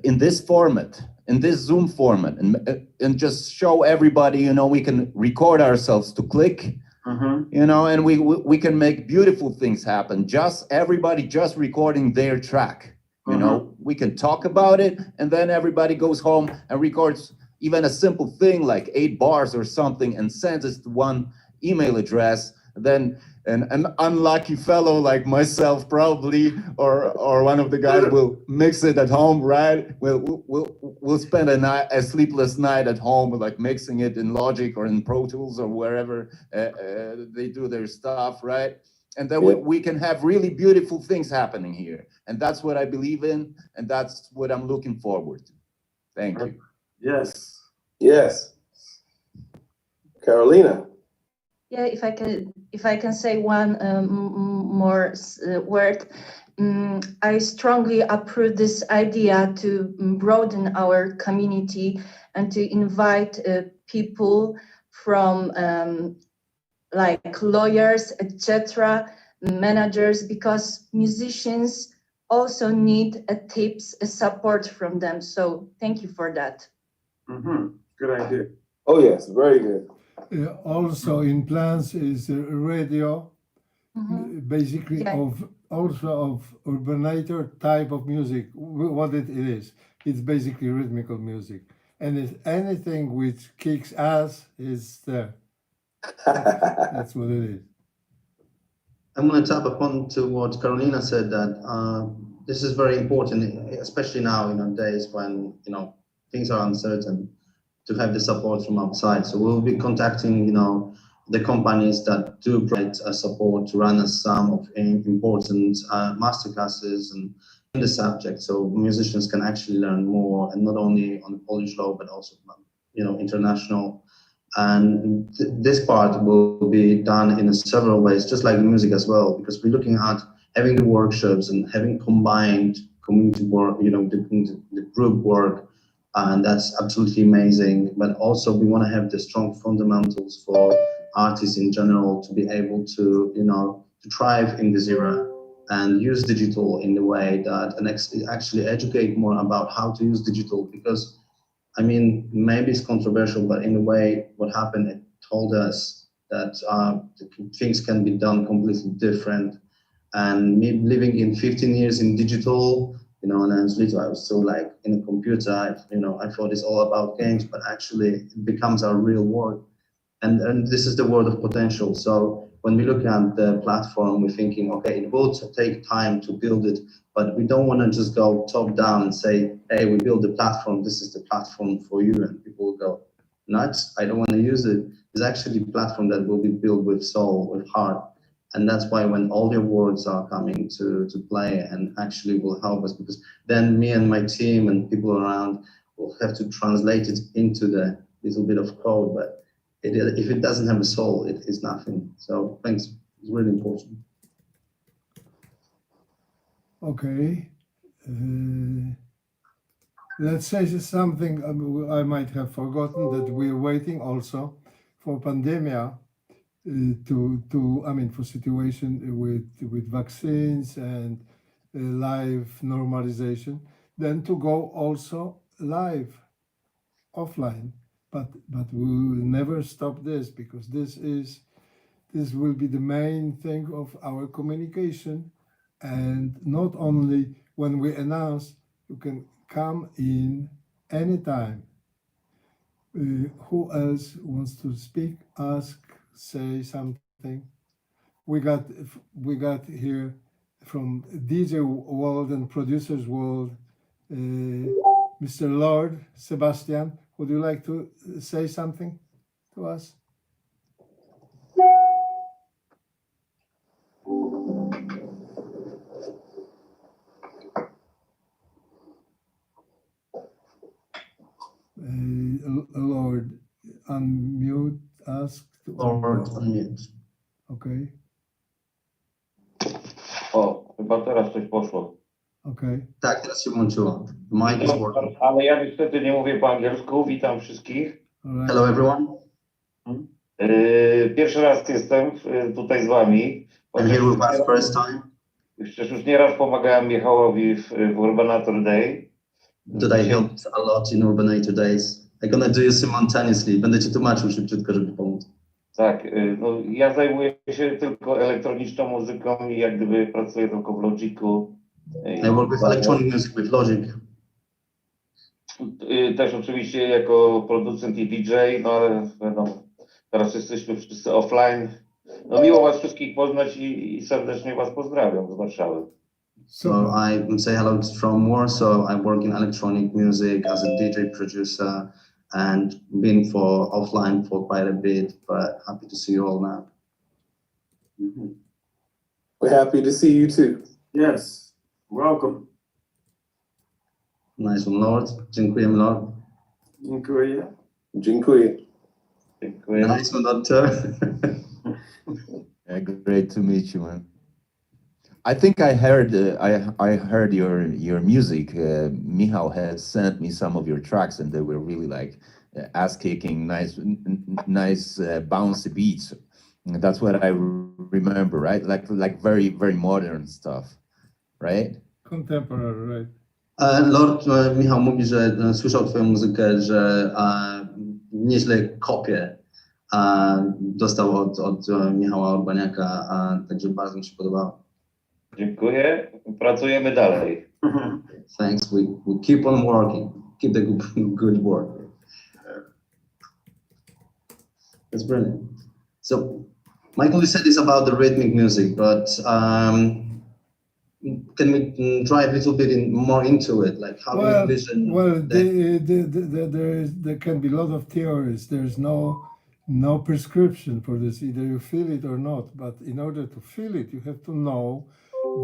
in this format, in this Zoom format, and just show everybody. We can record ourselves to click. And we can make beautiful things happen. Everybody just recording their track. We can talk about it, and then everybody goes home and records even a simple thing like 8 bars or something, and sends it to one email address. Then and an unlucky fellow like myself probably, or one of the guys will mix it at home, right? We'll spend a sleepless night at home, like mixing it in Logic or in Pro Tools or wherever they do their stuff, right? And then we can have really beautiful things happening here. And that's what I believe in, and that's what I'm looking forward to. Thank you. Yes. Yes. Carolina. Yeah, if I can say one more word, I strongly approve this idea to broaden our community and to invite people from like lawyers, etc., managers, because musicians also need tips, support from them. So thank you for that. Good idea. Oh, yes, very good. Also in plans is radio, basically Yeah. of Urbanator type of music. What it is, it's basically rhythmical music, and if anything which kicks ass is there. That's what it is. I'm going to tap upon to what Carolina said, that this is very important, especially now in days when things are uncertain, to have the support from outside. So we'll be contacting the companies that do provide support to run us some of important masterclasses and in the subject, so musicians can actually learn more, and not only on Polish law but also international. And this part will be done in several ways, just like music as well, because we're looking at having the workshops and having combined community work, the group work, and that's absolutely amazing. But also we want to have the strong fundamentals for artists in general to be able to, to thrive in this era and use digital in the way that, and actually educate more about how to use digital, because I mean, maybe it's controversial, but in a way, what happened, it told us that things can be done completely different. And me living in 15 years in digital, and I was little, I was still like in a computer, I thought it's all about games, but actually it becomes our real world. And this is the world of potential. So when we look at the platform, we're thinking, okay, it will take time to build it, but we don't want to just go top down and say, hey, we build the platform, this is the platform for you, and people will go, nuts, I don't want to use it. It's actually a platform that will be built with soul, with heart. And that's why when all the awards are coming to play and actually will help us, because then me and my team and people around will have to translate it into the little bit of code, but if it doesn't have a soul, it is nothing. So thanks, it's really important. Okay. Let's say something I might have forgotten, that we're waiting also for pandemia for situation with vaccines and live normalization, then to go also live offline. But we will never stop this, because this will be the main thing of our communication. And not only when we announce, you can come in anytime. Who else wants to speak, ask, say something? We got here from DJ world and producers world, Mr. Lord Sebastian. Would you like to say something to us? Lord, unmute, ask. Lord, unmute. Okay, O, chyba teraz coś poszło. okay. Tak, teraz się włączyło. Mic is working. Ale ja niestety nie mówię po angielsku. Witam wszystkich. All right. Hello everyone. Pierwszy raz jestem tutaj z wami. I'm here with us first time. Przecież już nieraz pomagałem Michałowi w Urbanator Day. Today helped a lot in Urbanator Days. I'm gonna do it simultaneously. Będę ci tłumaczył szybciutko, żeby pomóc. Tak, no ja zajmuję się tylko elektroniczną muzyką i jak gdyby pracuję tylko w Logicu. I work with electronic music with Logic. Też oczywiście jako producent i DJ, no ale wiadomo, teraz jesteśmy wszyscy offline, No miło was wszystkich poznać i serdecznie was pozdrawiam z Warszawy. So I say hello from Warsaw. I work in electronic music as a DJ producer and been for offline for quite a bit, but happy to see you all now. We're happy to see you too. Yes, welcome. Nice one, Lord. Dziękujemy, Lord. Dziękuję. Dziękuję. Dziękuję. Nice one, Doctor. Yeah, great to meet you, man. I think I heard I heard your music. Michał has sent me some of your tracks, and they were really like ass-kicking, nice bouncy beats. And that's what I remember, right? Like very modern stuff, right? Contemporary, right? Lord Michał mówi, że słyszał twoją muzykę, że nieźle kopie. Dostał od Michała Urbaniaka, także bardzo mi się podobało. Dziękuję. Pracujemy dalej. Thanks. We keep on working. Keep the good work. That's brilliant. So, Michael, you said this about the rhythmic music, but can we dive a little bit more into it? Like, how do you envision? Well, there can be a lot of theories. There's no prescription for this. Either you feel it or not. But in order to feel it, you have to know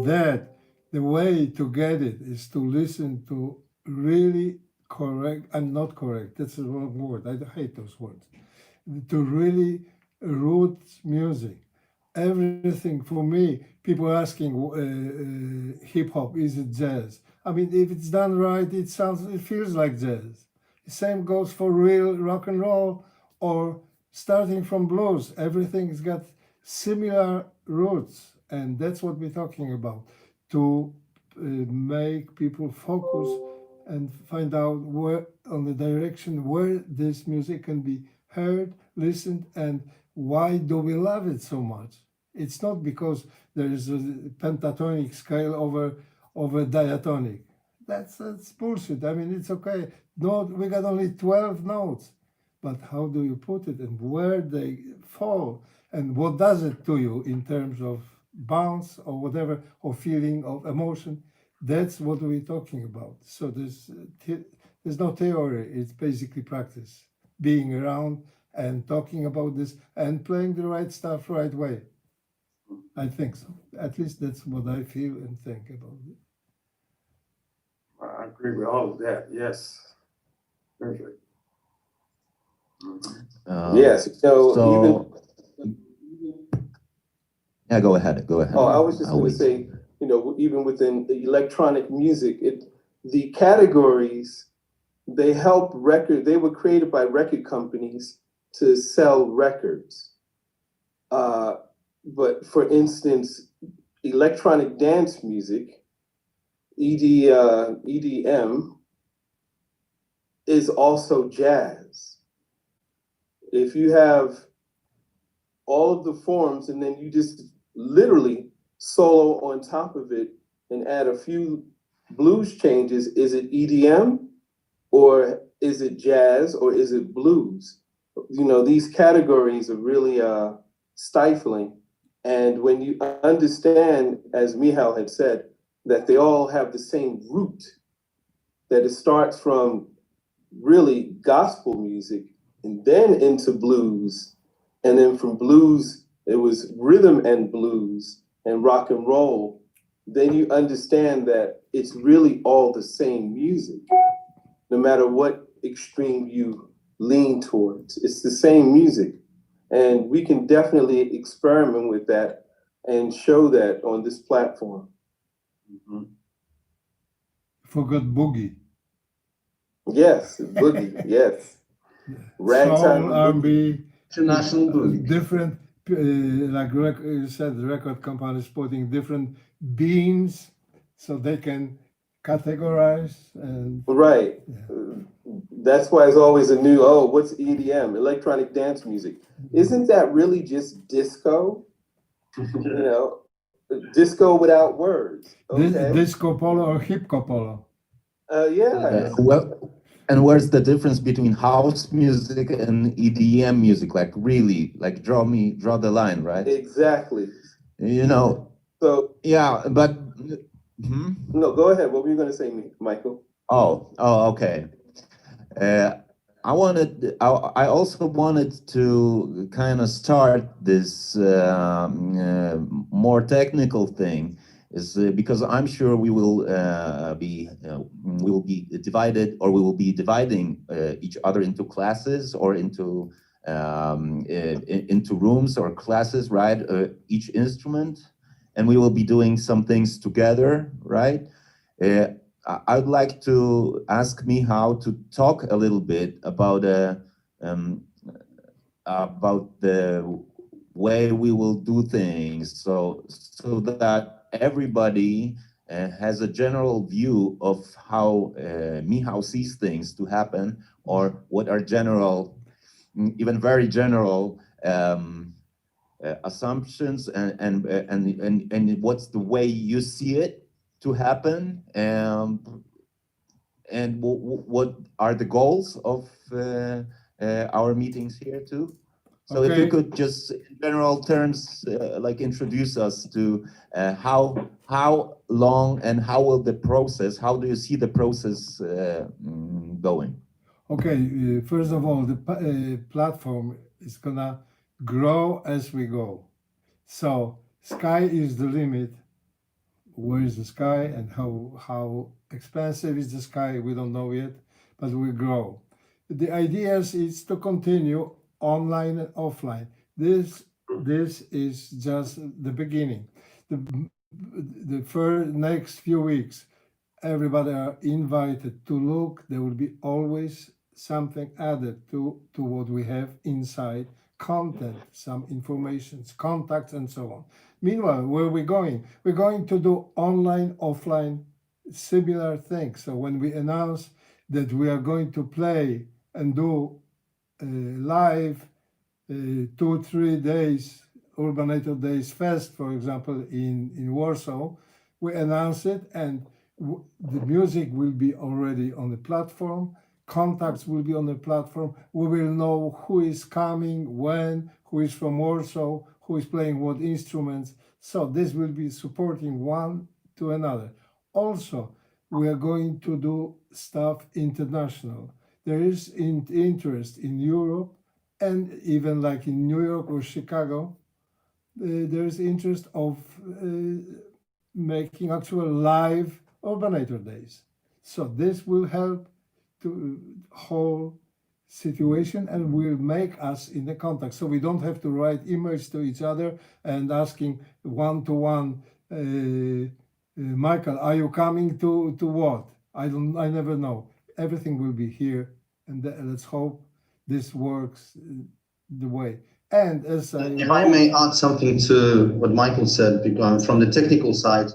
that the way to get it is to listen to really correct and not correct. That's the wrong word. I hate those words. To really root music. Everything for me, people asking hip hop, is it jazz? I mean, if it's done right, it feels like jazz. The same goes for real rock and roll or starting from blues. Everything's got similar roots, and that's what we're talking about, to make people focus and find out where on the direction where this music can be heard, listened, and why do we love it so much? It's not because there is a pentatonic scale over diatonic. That's bullshit. I mean, it's okay. No, we got only 12 notes, but how do you put it and where they fall and what does it to you in terms of bounce or whatever, or feeling of emotion? That's what we're talking about. So there's no theory. It's basically practice, being around and talking about this and playing the right stuff right way. I think so. At least that's what I feel and think about it. I agree with all of that. Yes. Perfect. Yes. So yeah, go ahead. Oh, I was just going to say, even within the electronic music, the categories, they were created by record companies to sell records. But for instance, electronic dance music, EDM, is also jazz. If you have all of the forms and then you just literally solo on top of it and add a few blues changes, is it EDM or is it jazz or is it blues? These categories are really stifling. And when you understand, as Michał had said, that they all have the same root, that it starts from really gospel music and then into blues, and then from blues, it was rhythm and blues and rock and roll, then you understand that it's really all the same music, no matter what extreme you lean towards. It's the same music. And we can definitely experiment with that and show that on this platform. Mm-hmm. Forgot boogie. Yes, boogie, yes. Ragtime Soul, R&B, International boogie. different, like you said, record companies putting different beans so they can categorize and right. Yeah. That's why it's always a new, what's EDM, electronic dance music? Isn't that really just disco? Disco without words. Okay. Disco polo or hip hop polo? Yeah. And where's the difference between house music and EDM music? Like really, like draw the line, right? Exactly. You know, So yeah, but hmm? no, go ahead. What were you going to say, Michael? Oh, okay. I also wanted to kind of start this more technical thing, is because I'm sure we will be divided, or we will be dividing each other into classes or into into rooms or classes, right? Each instrument, and we will be doing some things together, right? I'd like to ask Michał to talk a little bit um, about the way we will do things, so that everybody has a general view of how Michał sees things to happen, or what are general, even very general assumptions, and what's the way you see it to happen, and what are the goals of our meetings here too. So if you Okay. could just in general terms like introduce us to how long and how will the process, how do you see the process going? Okay, first of all, the platform is gonna grow as we go. So sky is the limit. Where is the sky and how expensive is the sky? We don't know yet, but we grow. The idea is to continue online and offline. This is just the beginning. The first next few weeks, everybody are invited to look. There will be always something added to what we have inside, content, some informations, contacts, and so on. Meanwhile, where are we going? We're going to do online, offline, similar things. So when we announce that we are going to play and do live 2-3 days, Urbanator Days Fest, for example, in Warsaw, we announce it, and the music will be already on the platform. Contacts will be on the platform. We will know who is coming, when, who is from Warsaw, who is playing what instruments. So this will be supporting one to another. Also, we are going to do stuff international. There is interest in Europe, and even like in New York or Chicago, there is interest of making actual live Urbanator days. So this will help to whole situation and will make us in the contact. So we don't have to write emails to each other and asking one-to-one, Michael, are you coming to what? I never know. Everything will be here, and let's hope this works the way. And as If I may add something to what Michael said, because from the technical side,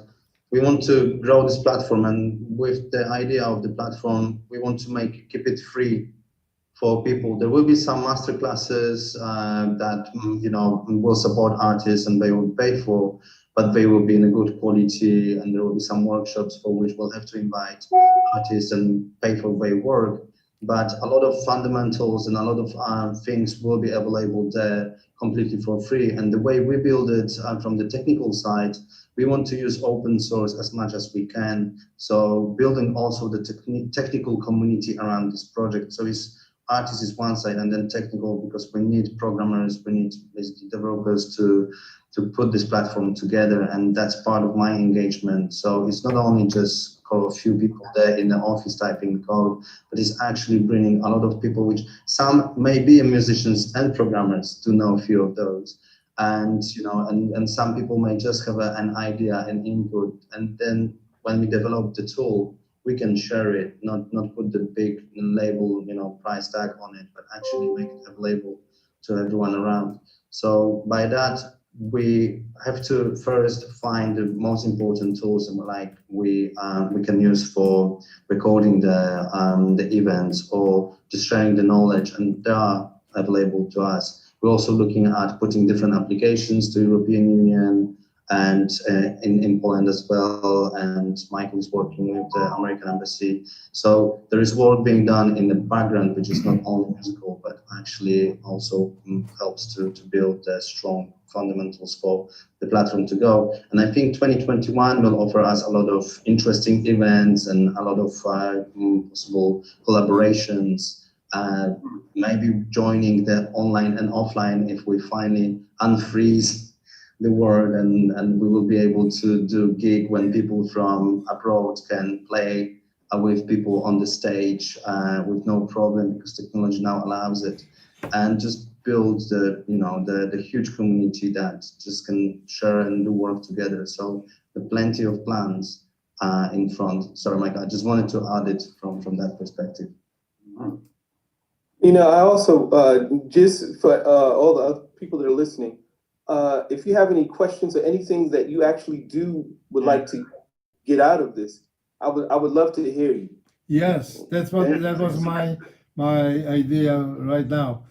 we want to grow this platform, and with the idea of the platform, we want to keep it free for people. There will be some master classes that will support artists and they will pay for, but they will be in a good quality, and there will be some workshops for which we'll have to invite artists and pay for their work. But a lot of fundamentals and a lot of things will be available there completely for free. And the way we build it from the technical side, we want to use open source as much as we can. So building also the technical community around this project. So it's artists is one side, and then technical, because we need programmers, we need basically developers to put this platform together, and that's part of my engagement. So it's not only just a few people there in the office typing code, but it's actually bringing a lot of people, which some may be musicians and programmers, to know a few of those. And and some people may just have an idea and input, and then when we develop the tool, we can share it, not put the big label, price tag on it, but actually make it available to everyone around. So by that, we have to first find the most important tools, and like we can use for recording the events or just sharing the knowledge, and they are available to us. We're also looking at putting different applications to European Union, and in Poland as well. And Michael is working with the American Embassy. So there is work being done in the background, which is not only musical, but actually also helps to build the strong fundamentals for the platform to go. And I think 2021 will offer us a lot of interesting events and a lot of possible collaborations. Maybe joining the online and offline if we finally unfreeze the world, and we will be able to do gig when people from abroad can play with people on the stage with no problem, because technology now allows it, and just build the huge community that just can share and do work together. So there are plenty of plans in front. Sorry, Mike, I just wanted to add it from that perspective. You know, I also, just for all the other people that are listening, if you have any questions or anything that you actually would like to get out of this, I would love to hear you. Yes, that was my idea right now.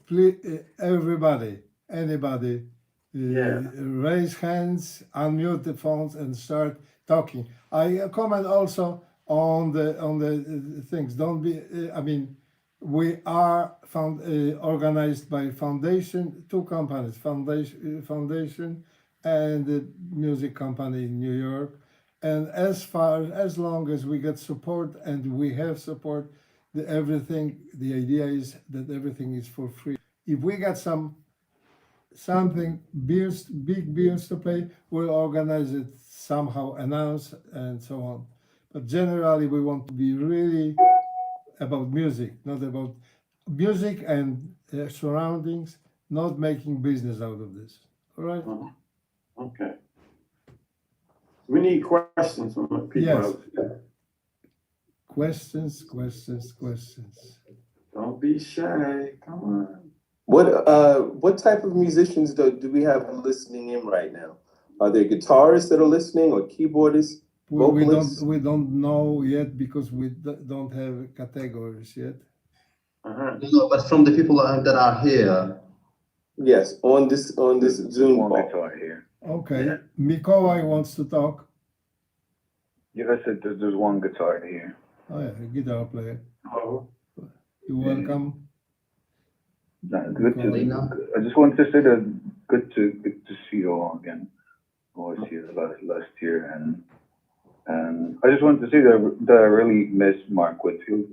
Please, everybody, anybody, raise hands, unmute the phones, and start talking. I comment also on the things. Don't be. I mean, we are organized by foundation, two companies, foundation and the music company in New York. And as long as we get support, and we have support, the idea is that everything is for free. If we got something big bills to pay, we'll organize it somehow, announce and so on. But generally, we want to be really about music, not about music and surroundings, not making business out of this. All right? Okay. We need questions from the people. Yes. Questions. Don't be shy. Come on. What type of musicians do we have listening in right now? Are there guitarists that are listening, or keyboardists, vocalists? We don't know yet, because we don't have categories yet. No, but from the people that are here. Yes, on this Zoom One call. guitar here. Okay. Yeah. Mikołaj wants to talk. Yeah, I said there's one guitar here. Oh yeah, a guitar player. Oh, You're welcome. Good to. I just wanted to say that good to see you all again. I was here last year, and I just wanted to say that I really miss Mark Whitfield.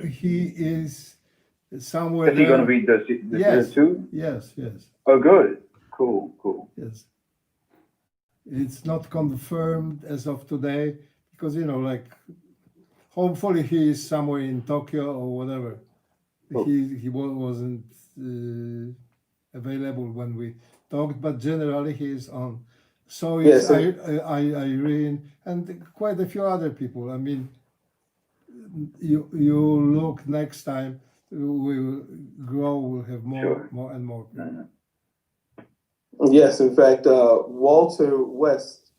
He is somewhere. Is he going to be this year too? Yes. Oh, good. Cool. Yes. It's not confirmed as of today, because hopefully he is somewhere in Tokyo or whatever. Oh. He wasn't available when we talked, but generally he is on. So it's Irene and quite a few other people. I mean, you look next time, we will grow. We'll have more and more people. Yes, in fact, Walter West,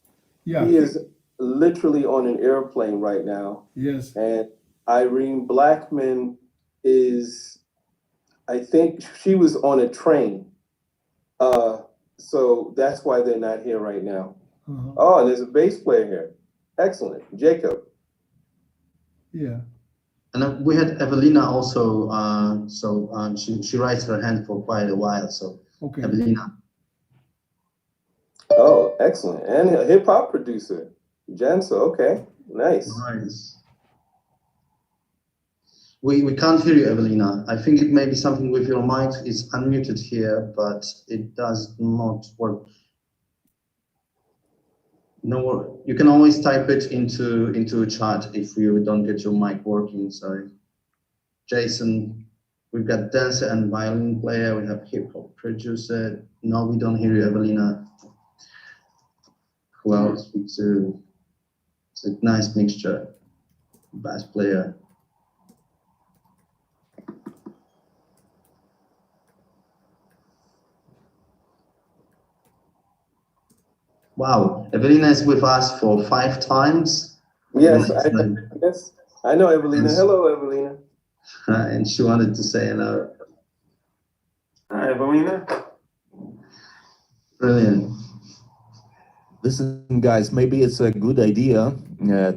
Yeah, he is literally on an airplane right now. Yes. And Irene Blackman is, I think she was on a train. So that's why they're not here right now. Oh, and there's a bass player here. Excellent. Jacob. Yeah. And we had Evelina also, she raised her hand for quite a while, so Okay. Evelina. Oh, excellent. And a hip hop producer, Janso. Okay, nice. We can't hear you, Evelina. I think it may be something with your mic. It's unmuted here, but it does not work. No, you can always type it into a chat if you don't get your mic working. Sorry, Jason. We've got dancer and violin player. We have hip hop producer. No, we don't hear you, Evelina. Who else? It's a nice mixture. Bass player. Wow, Evelina is with us for 5 times. Yes, I know Evelina. Hello, Evelina. And she wanted to say hello. Hi, Evelina. Brilliant. Listen, guys, maybe it's a good idea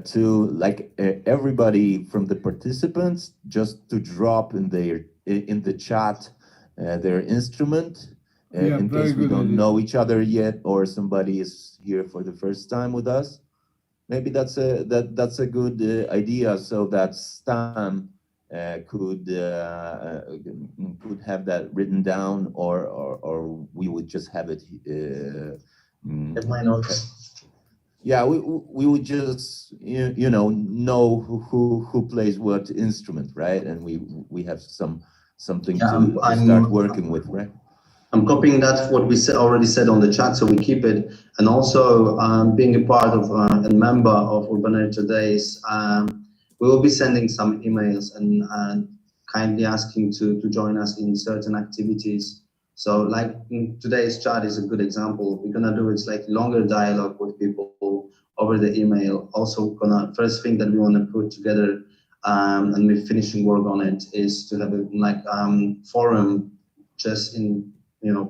to everybody from the participants just to drop in the chat their instrument Yeah, in very case we good don't idea. know each other yet, or somebody is here for the first time with us. Maybe that's a good idea, so that Stan could have that written down, or we would just have it. Have my notes. Yeah, we would just know who plays what instrument, right? And we have something Yeah, to start working with, right? I'm copying that what we already said on the chat, so we keep it. And also, being a part of a member of Urbanator Days, we will be sending some emails and kindly asking to join us in certain activities. So, like today's chat is a good example. We're gonna do it's like longer dialogue with people over the email. Also, first thing that we want to put together, and we're finishing work on it, is to have a forum just in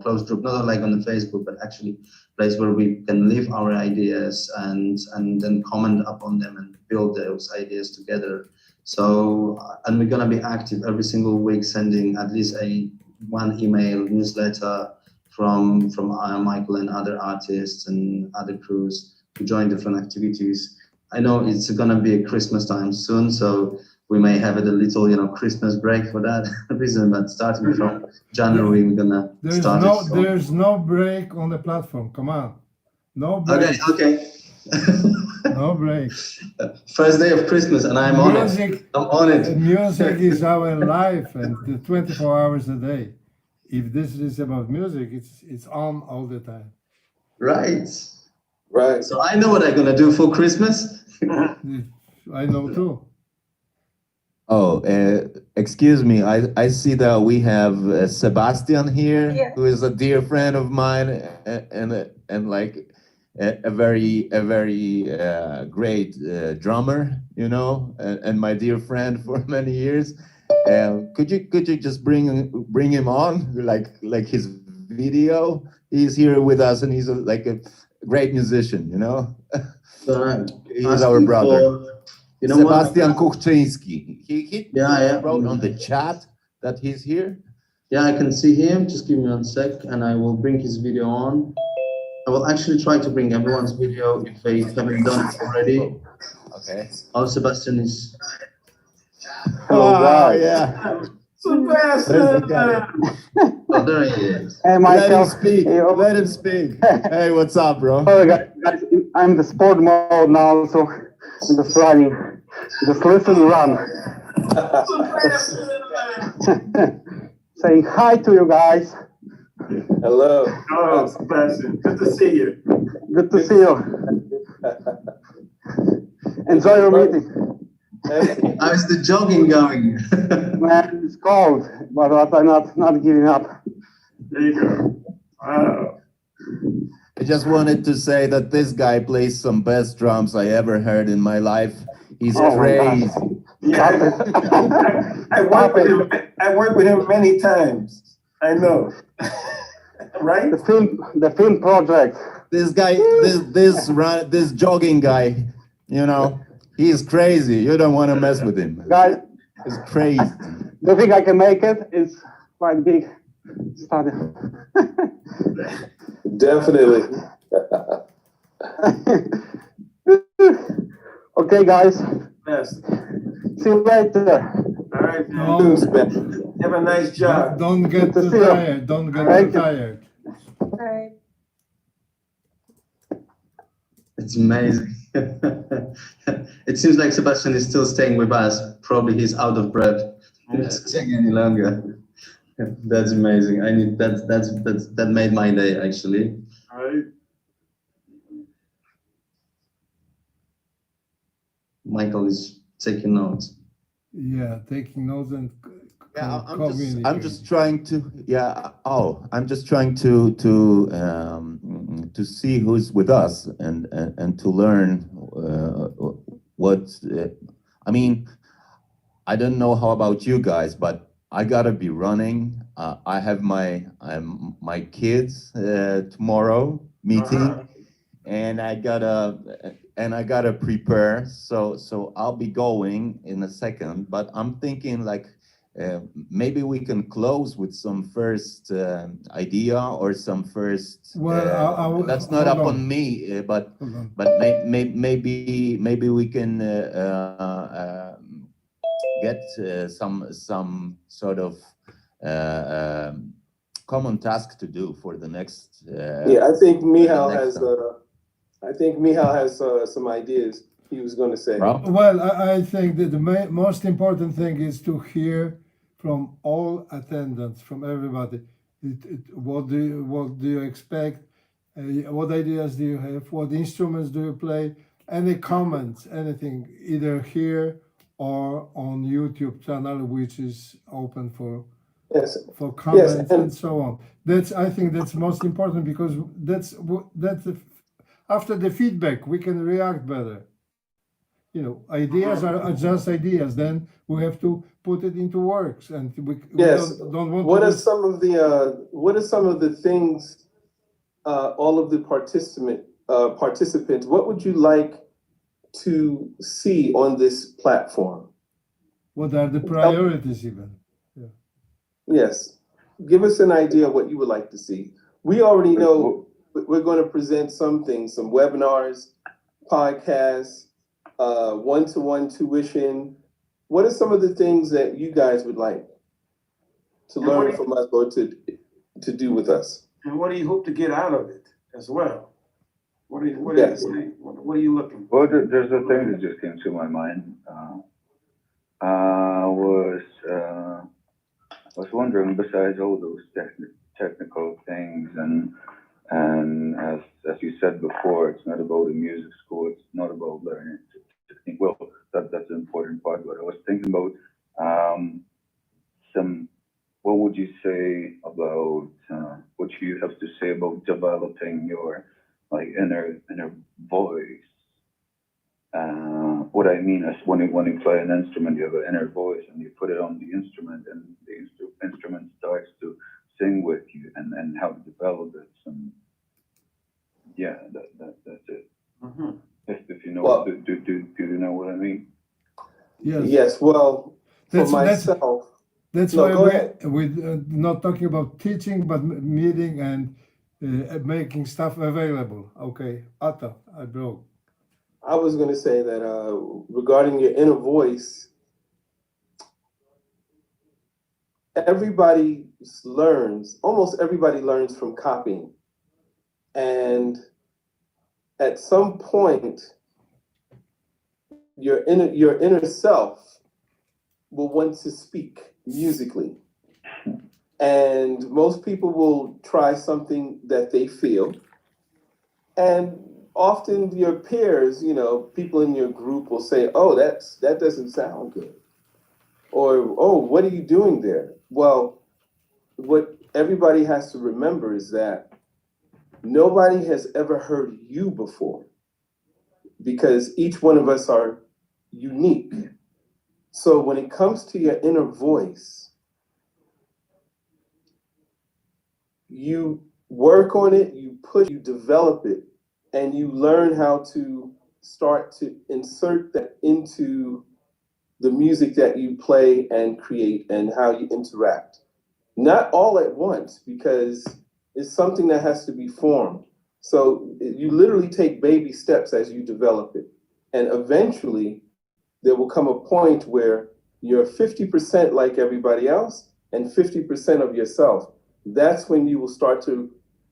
closed group, not like on the Facebook, but actually place where we can leave our ideas and then comment upon them and build those ideas together. So, and we're gonna be active every single week, sending at least one email newsletter from Michael and other artists and other crews to join different activities. I know it's gonna be a Christmas time soon, so we may have a little, Christmas break for that reason, but starting from January, we're gonna start it. There's no break on the platform. Come on, no break. Okay. No break. First day of Christmas, and I'm on it. I'm on it. Music is our life, and 24 hours a day. If this is about music, it's on all the time. Right. Right. So I know what I'm gonna do for Christmas. I know too. Oh, excuse me. I see that we have Sebastian here, Yeah. who is a dear friend of mine, and like a very great drummer, and my dear friend for many years. Could you just bring him on, like his video? He's here with us, and he's like a great musician, So He's our brother. Sebastian what? Kuchczynski. He Yeah. wrote on the chat that he's here. Yeah, I can see him. Just give me 1 sec, and I will bring his video on. I will actually try to bring everyone's video if they haven't done it already. Okay. Oh, Sebastian is. Hello, guys. Yeah. Sebastian! Oh, there he is. Hey, Let him Michael. speak. Hey, Let him speak. Hey, what's up, bro? sorry, guys, I'm in the sport mode now, so I'm just running. Just listen, run. Saying hi to you guys. Hello. Oh, Sebastian, good to see you. Good to see you. Enjoy your meeting. How's the jogging going? Man, it's cold, but I'm not giving up. There you go. Wow. I just wanted to say that this guy plays some best drums I ever heard in my life. He's Oh my crazy. God. Yeah. I worked with him many times. I know. Right? The film project. This guy, this jogging guy, he is crazy. You don't want to mess with him. Guys, He's crazy. do you think I can make it? It's quite big study. Definitely. Okay, guys. Yes. See you later. All right, man. No, Sebastian. Have a nice job. don't get Good to too see you. tired. Don't get Thank too you. tired. Right. It's amazing. It seems like Sebastian is still staying with us. Probably he's out of breath. He's staying any longer. That's amazing. That made my day actually. All right. Michael is taking notes. Yeah, taking notes and Yeah, communicating. I'm just trying to. Yeah. Oh, I'm just trying to see who's with us and to learn what. I mean, I don't know how about you guys, but I gotta be running. I have my kids tomorrow meeting, and I gotta prepare. So I'll be going in a second. But I'm thinking like maybe we can close with some first idea or some first. Well, That's not hold up on. on me, but Hold on. maybe we can get some sort of common task to do for the next. Yeah, I think Michal next has. time. I think Michal has some ideas he was going to say. Rob? Well, I think that the most important thing is to hear from all attendants, from everybody. What do you expect? What ideas do you have? What instruments do you play? Any comments, anything, either here or on YouTube channel, which is open for Yes. comments and and so on. I think that's most important, because that's after the feedback we can react better. You know, ideas are just ideas. Then we have to put it into works, and we yes, don't want what to are just, some of the things all of the participants, what would you like to see on this platform? what are the priorities even? Yes, give us an idea of what you would like to see. We already know we're going to present some things, some webinars, podcasts, one-to-one tuition. What are some of the things that you guys would like to learn from us or to do with us? And what do you hope to get out of it as well? What are you looking for? Well, there's a thing that just came to my mind. Was wondering, besides all those technical things, and as you said before, it's not about a music school. It's not about learning technique. Well, that's an important part. But I was thinking about what would you say about what you have to say about developing your like inner voice? What I mean is when you play an instrument, you have an inner voice, and you put it on the instrument, and the instrument starts to sing with you, and how to develop it. And yeah, that's it. Mm-hmm. If you know, Well, do you know what I mean? Yes. Yes. Well, for myself. That's No, why go ahead. we're not talking about teaching, but meeting and making stuff available. Okay, Atta, I broke. I was going to say that regarding your inner voice, almost everybody learns from copying. And at some point, your inner self will want to speak musically. And most people will try something that they feel. And often your peers, people in your group will say, oh, that doesn't sound good. Or, oh, what are you doing there? Well, what everybody has to remember is that nobody has ever heard you before, because each one of us are unique. So when it comes to your inner voice, you work on it, you develop it, and you learn how to start to insert that into the music that you play and create and how you interact. Not all at once, because it's something that has to be formed. So you literally take baby steps as you develop it. And eventually there will come a point where you're 50% like everybody else and 50% of yourself. That's when you will start to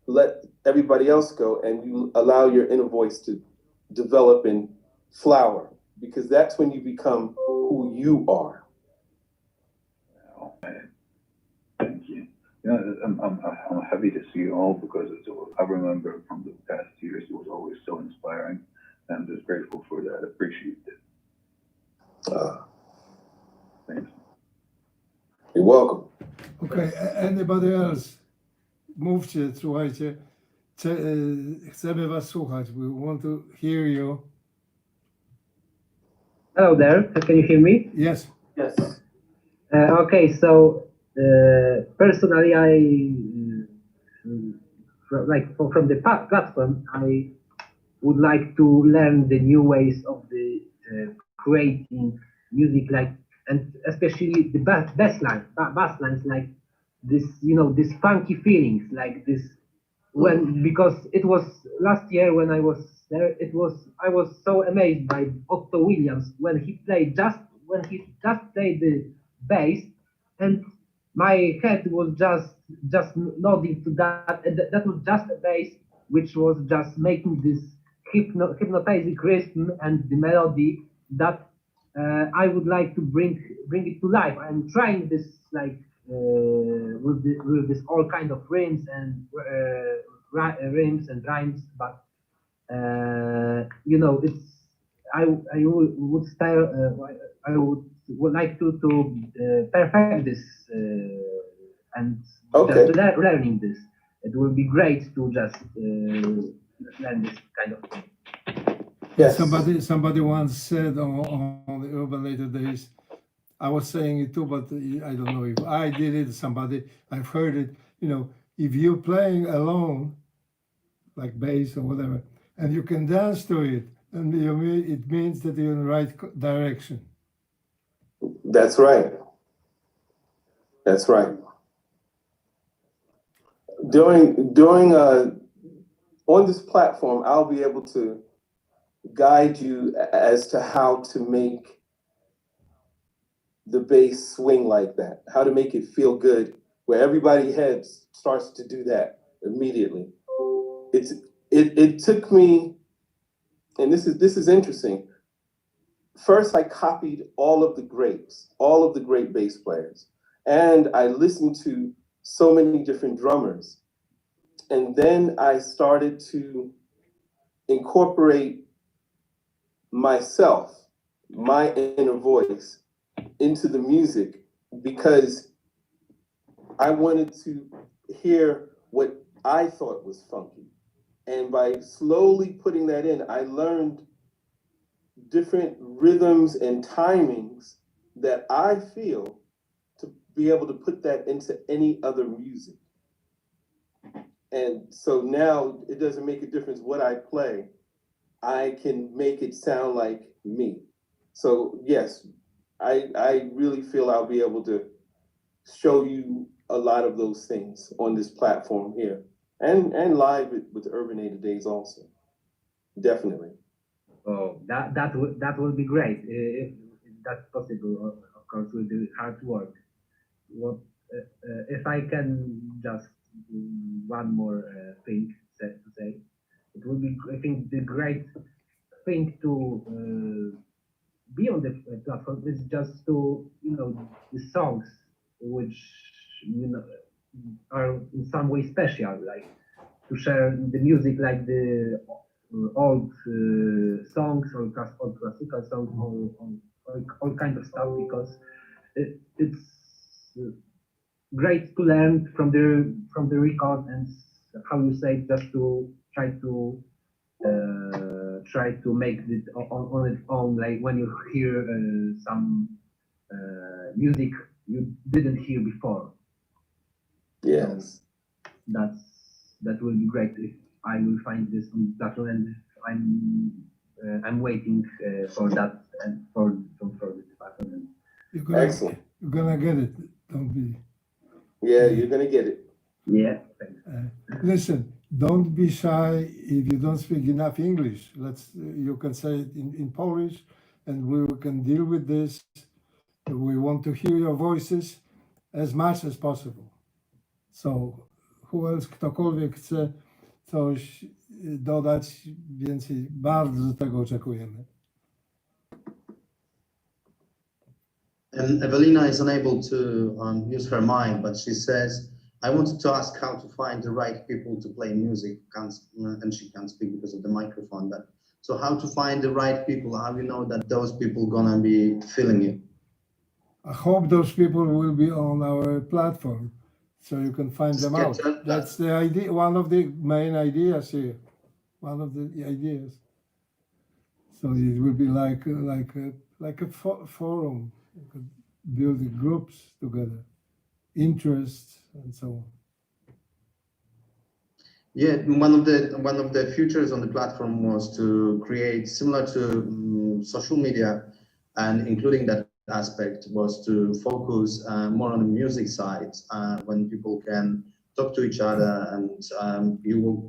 let everybody else go, and you allow your inner voice to develop and flower, because that's when you become who you are. Thank you. I'm happy to see you all, because I remember from the past years it was always so inspiring, and I'm just grateful for that. I appreciate it. Thanks. You're welcome. Okay, anybody else? Mówcie, słuchajcie. Chcemy was słuchać. We want to hear you. Hello there. Can you hear me? Yes. Yes. Okay, so Personally, from the platform, I would like to learn the new ways of the creating music, like, and especially the bass lines, like this, this funky feelings, like this. When because it was last year when I was there, I was so amazed by Otto Williams when he just played the bass, and my head was just nodding to that, and that was just a bass which was just making this hypnotizing rhythm and the melody that I would like to bring it to life. I'm trying this, like, with this all kind of rims and rhymes, but it's I would style I would like to perfect this and Okay. just learning this. It will be great to just learn this kind of thing. Yes. Somebody once said on the Urbanator days, I was saying it too, but I don't know if I did it. I've heard it. If you're playing alone, like bass or whatever, and you can dance to it, and it means that you're in the right direction. That's right. That's right. During on this platform, I'll be able to guide you as to how to make the bass swing like that, how to make it feel good, where everybody head starts to do that immediately. It took me, and this is interesting. First, I copied all of the great bass players, and I listened to so many different drummers. And then I started to incorporate myself, my inner voice, into the music because I wanted to hear what I thought was funky. And by slowly putting that in, I learned different rhythms and timings that I feel to be able to put that into any other music. And so now it doesn't make a difference what I play. I can make it sound like me. So yes, I really feel I'll be able to show you a lot of those things on this platform here and live with Urbanator Days also. Definitely. Oh, that will be great if that's possible. Of course, with the hard work. What if I can just do one more thing to say? It will be, I think, the great thing to be on the platform is just to the songs which are in some way special, like to share the music, like the old songs or classical songs or all kind of stuff, because it's great to learn from the record, and how you say, just to try to make it on its own, like when you hear some music you didn't hear before. Yes. That will be great if I will find this on the platform, and I'm waiting for that and for this platform. Excellent. You're gonna get it. Don't be. Yeah, you're gonna get it. Yeah, thanks. Listen, don't be shy if you don't speak enough English. You can say it in Polish, and we can deal with this. We want to hear your voices as much as possible. So, who else, ktokolwiek chce coś dodać więcej, bardzo tego oczekujemy. And Evelina is unable to use her mind, but she says, I wanted to ask how to find the right people to play music, and she can't speak because of the microphone. But so how to find the right people? How you know that those people gonna be feeling you? I hope those people will be on our platform, so you can find them out. That's the idea. One of the main ideas here. One of the ideas. So it will be like a forum. You could build the groups together. interests and so on. Yeah, one of the features on the platform was to create similar to social media, and including that aspect was to focus more on the music side when people can talk to each other, and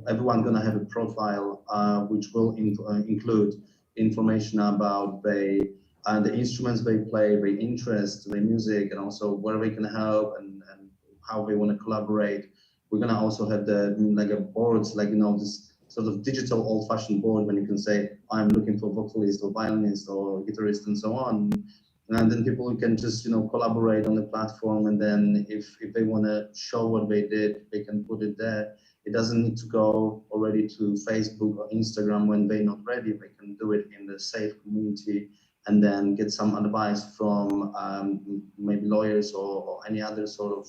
everyone gonna have a profile which will include information about the instruments they play, their interests, their music, and also where they can help and how they want to collaborate. We're gonna also have the like a boards, like this sort of digital old-fashioned board when you can say I'm looking for vocalist or violinist or guitarist and so on, and then people can just collaborate on the platform, and then if they want to show what they did, they can put it there. It doesn't need to go already to Facebook or Instagram when they're not ready. They can do it in the safe community and then get some advice from maybe lawyers or any other sort of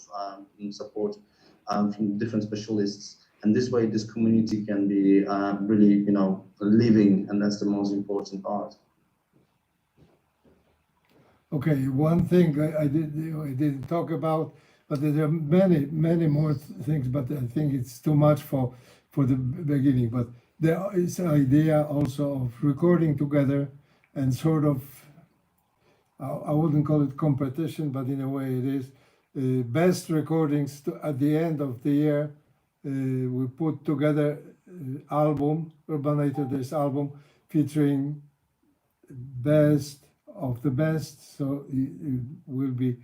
support from different specialists. And this way, this community can be really, living, and that's the most important part. Okay, one thing I didn't talk about, but there are many more things, but I think it's too much for the beginning. But there is an idea also of recording together and sort of, I wouldn't call it competition, but in a way it is, best recordings at the end of the year. We put together album, Urbanator Days album, featuring best of the best. So it will be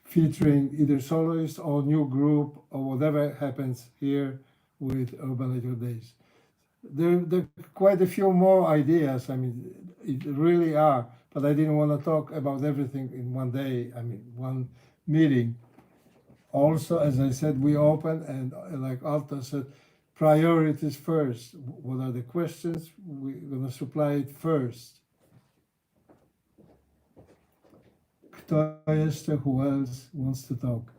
featuring either soloist or new group or whatever happens here with Urbanator Days. There are quite a few more ideas. I mean, it really are, but I didn't want to talk about everything in one day. I mean, one meeting. Also, as I said, we open, and like Alta said, priorities first. What are the questions? We're going to supply it first. Kto jeszcze? Who else wants to talk?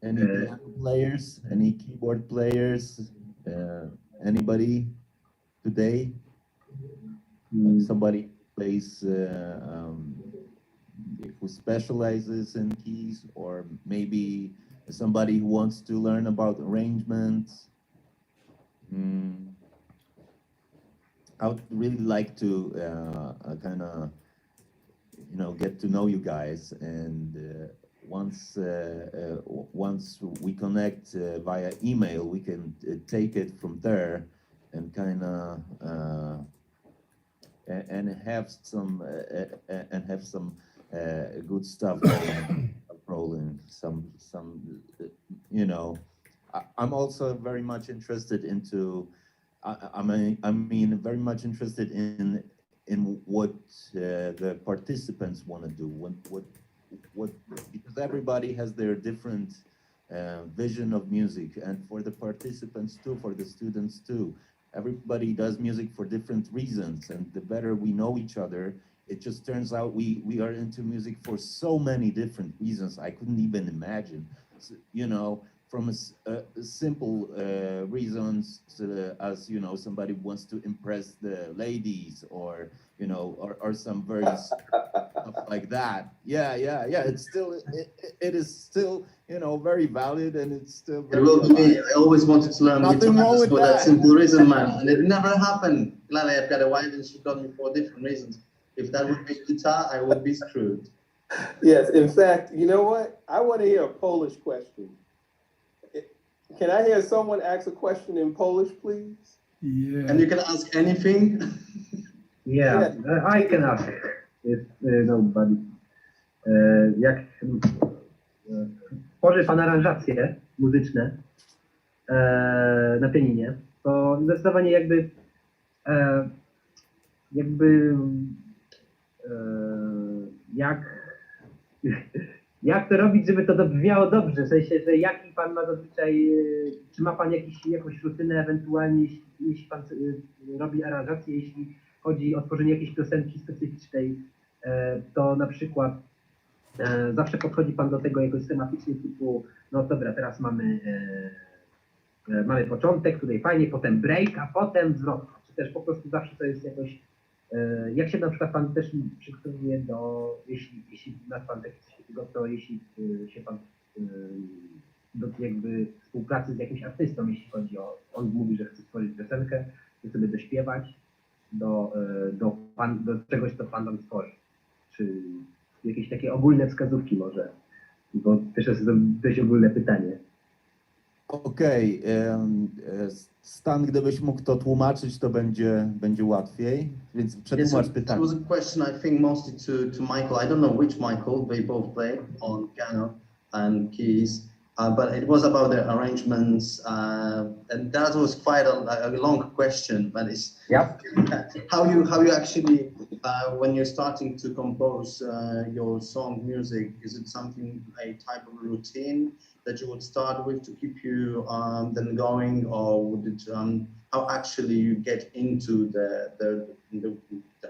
Any piano players? Any keyboard players? Anybody today? Somebody plays who specializes in keys, or maybe somebody who wants to learn about arrangements. I would really like to kind of get to know you guys, and once we connect via email, we can take it from there and kind of and have some good stuff rolling. I'm also very much interested into. I mean, very much interested in what the participants want to do. What because everybody has their different vision of music, and for the participants too, for the students too. Everybody does music for different reasons, and the better we know each other, it just turns out we are into music for so many different reasons I couldn't even imagine. So, from a simple reasons as somebody wants to impress the ladies, or or some very stuff like that. Yeah. It's still it is still very valid, and it's still very I always wanted to learn Nothing guitar wrong just with for that that. simple reason, man, and it never happened. Glad I've got a wife and she got me for different reasons. If that would be guitar, I would be screwed. Yes, in fact, you know what? I want to hear a Polish question. Can I hear someone ask a question in Polish, please? Yeah. And you can ask anything. Yeah, I can ask if nobody. Jak tworzy pan aranżacje muzyczne na pianinie, to zdecydowanie jak to robić, żeby to brzmiało dobrze, w sensie, że jaki pan ma zazwyczaj, czy ma pan jakąś rutynę ewentualnie, jeśli pan robi aranżację, jeśli chodzi o tworzenie jakiejś piosenki specyficznej, to na przykład zawsze podchodzi pan do tego jakoś schematycznie, typu, no dobra, teraz mamy początek, tutaj fajnie, potem break, a potem zwrot, czy też po prostu zawsze to jest jakoś Jak się na przykład pan też przygotowuje jeśli nasz pan taki coś takiego, to jeśli się pan do jakby współpracy z jakimś artystą, jeśli chodzi on mówi, że chce stworzyć piosenkę, chce sobie dośpiewać do czegoś, co pan tam stworzy. Czy jakieś takie ogólne wskazówki może? Bo też jest to dość ogólne pytanie. Okej, Stan, gdybyś mógł to tłumaczyć, to będzie łatwiej, więc przetłumacz It pytanie. was a question, I think, mostly to Michael. I don't know which Michael. They both play on piano and keys, but it was about the arrangements, and that was quite a long question. But it's how you actually when you're starting to compose your song music, is it something, a type of routine that you would start with to keep you then going, or would it how actually you get into the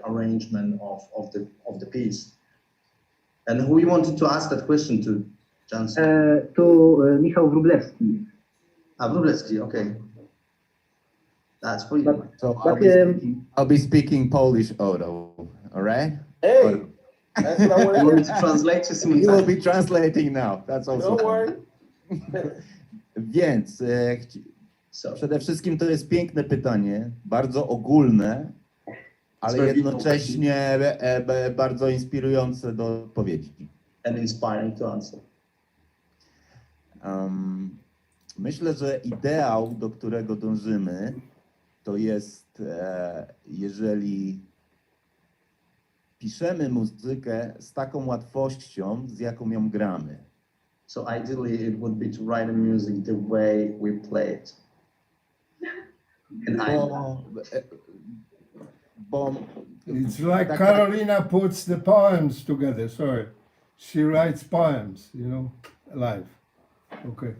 arrangement of the piece? And who you wanted to ask that question to, Johnson? Tu Michał Wróblewski. Wróblewski, okay. That's for you. So But, I'll be speaking Polish, Odo, all right? Hey, that's what I You want want to to translate to You will simultaneously. be translating now, that's also Don't worry. Więc So, przede wszystkim to jest piękne pytanie, bardzo ogólne, ale very jednocześnie bardzo inspirujące do odpowiedzi. and inspiring to answer. Myślę, że ideał, do którego dążymy, to jest, jeżeli piszemy muzykę z taką łatwością, z jaką ją gramy. So ideally, it would be to write a music the way we play it. And Bo It's like Tak, Carolina puts the poems together. Sorry, she writes poems, live. Okay.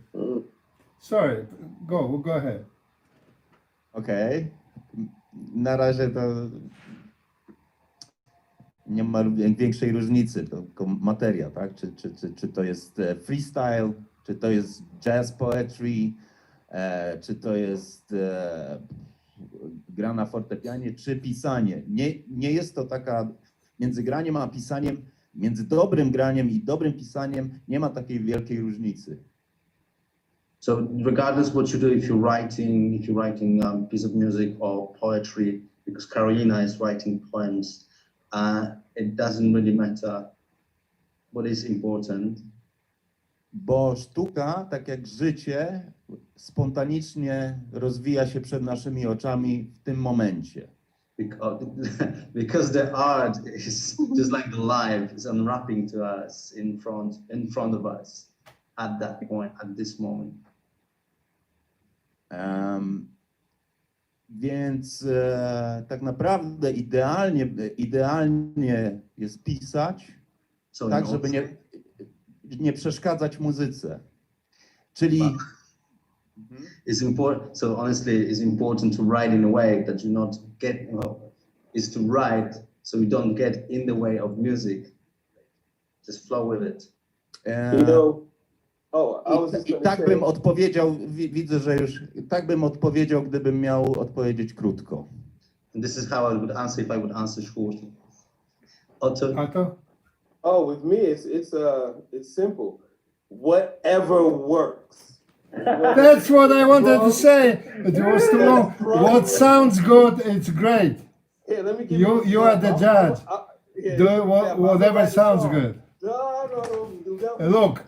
Sorry, go ahead. Okej. Na razie to nie ma większej różnicy, to tylko materia, tak? Czy to jest freestyle, czy to jest jazz poetry, czy to jest gra na fortepianie, czy pisanie. Nie jest to taka, między graniem a pisaniem, między dobrym graniem i dobrym pisaniem nie ma takiej wielkiej różnicy. so regardless what you do, if you're writing a piece of music or poetry, because Carolina is writing poems, it doesn't really matter what is important. Bo sztuka, tak jak życie, spontanicznie rozwija się przed naszymi oczami w tym momencie. Because the art is just like the life is unwrapping to us in front of us at that point, at this moment. Więc tak naprawdę idealnie jest pisać So tak, in żeby also- nie przeszkadzać muzyce. Czyli it's important. So honestly, it's important to write in a way that you not get. Is to write so you don't get in the way of music. Just flow with it. I was just I gonna tak say, bym odpowiedział, widzę, że już tak bym odpowiedział, gdybym miał odpowiedzieć krótko. And this is how I would answer if I would answer shortly. Otto, Otto? with me, it's simple. Whatever works. That's what I wanted to say. It was too long. What sounds good, it's great. Here, let me give You- an you are the example. judge. Here, Do example. I'm whatever gonna write a sounds song. good. Look. Look,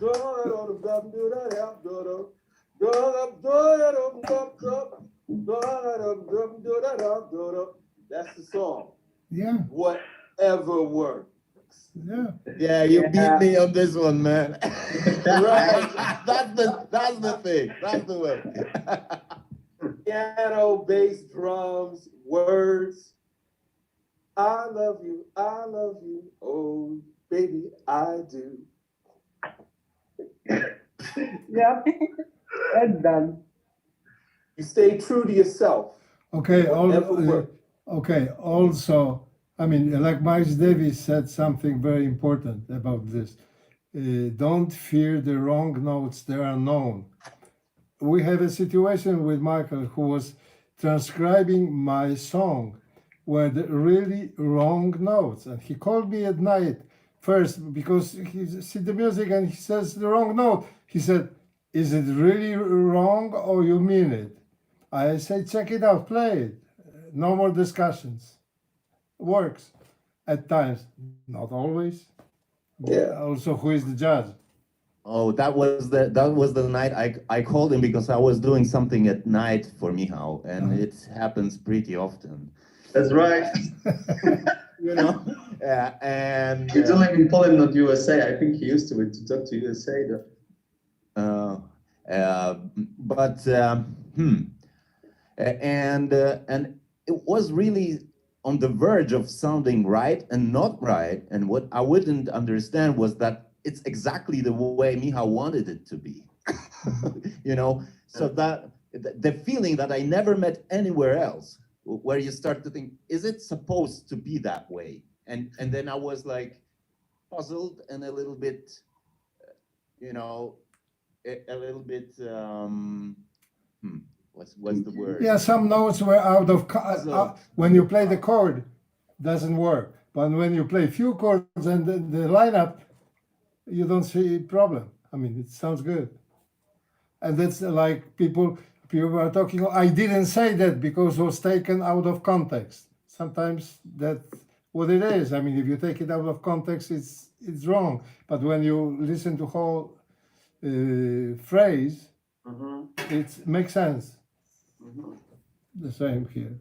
That's the song. yeah, Whatever works. yeah. Yeah, you beat me on this one, man. Right. That's the thing. That's the way. Piano, bass, drums, words. I love you, oh baby, I do. Yeah, and done. You stay true to yourself. Okay, Whatever works. okay. Also, I mean, like Miles Davis said something very important about this. Don't fear the wrong notes; they are known. We have a situation with Michael who was transcribing my song, were the really wrong notes. And he called me at night first because he see the music and he says the wrong note. He said, "Is it really wrong or you mean it?" I say, "Check it out, play it. No more discussions." Works at times, not always. Yeah. Also, who is the judge? Oh, that was the night I called him because I was doing something at night for Michał, and it happens pretty often. That's right. You know, and He's only in Poland, not USA. I think he used to talk to USA though. but and it was really on the verge of sounding right and not right. And what I wouldn't understand was that it's exactly the way Michał wanted it to be. You know, so that the feeling that I never met anywhere else, where you start to think, is it supposed to be that way? And then I was like puzzled and a little bit, you know, a little bit what's the word? Yeah, some notes were out of Puzzled. when you play the chord, doesn't work. But when you play few chords and the lineup, you don't see problem. I mean, it sounds good. And that's like people are talking. I didn't say that because it was taken out of context. Sometimes that's what it is. I mean, if you take it out of context, it's wrong. But when you listen to whole phrase, it makes sense. The same here.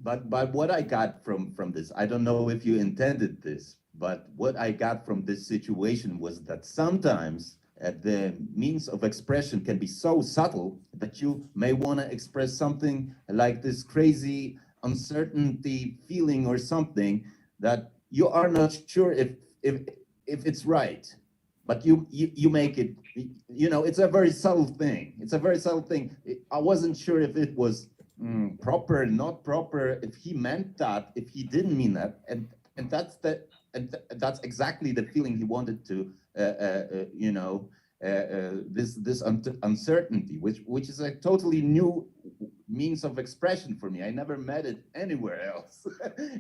But what I got from this, I don't know if you intended this, but what I got from this situation was that sometimes the means of expression can be so subtle that you may want to express something like this crazy uncertainty feeling or something that you are not sure if it's right, but you make it. You know, it's a very subtle thing. It's a very subtle thing. I wasn't sure if it was proper, not proper, if he meant that, if he didn't mean that, and that's exactly the feeling he wanted to, you know, this uncertainty, which is a totally new means of expression for me. I never met it anywhere else.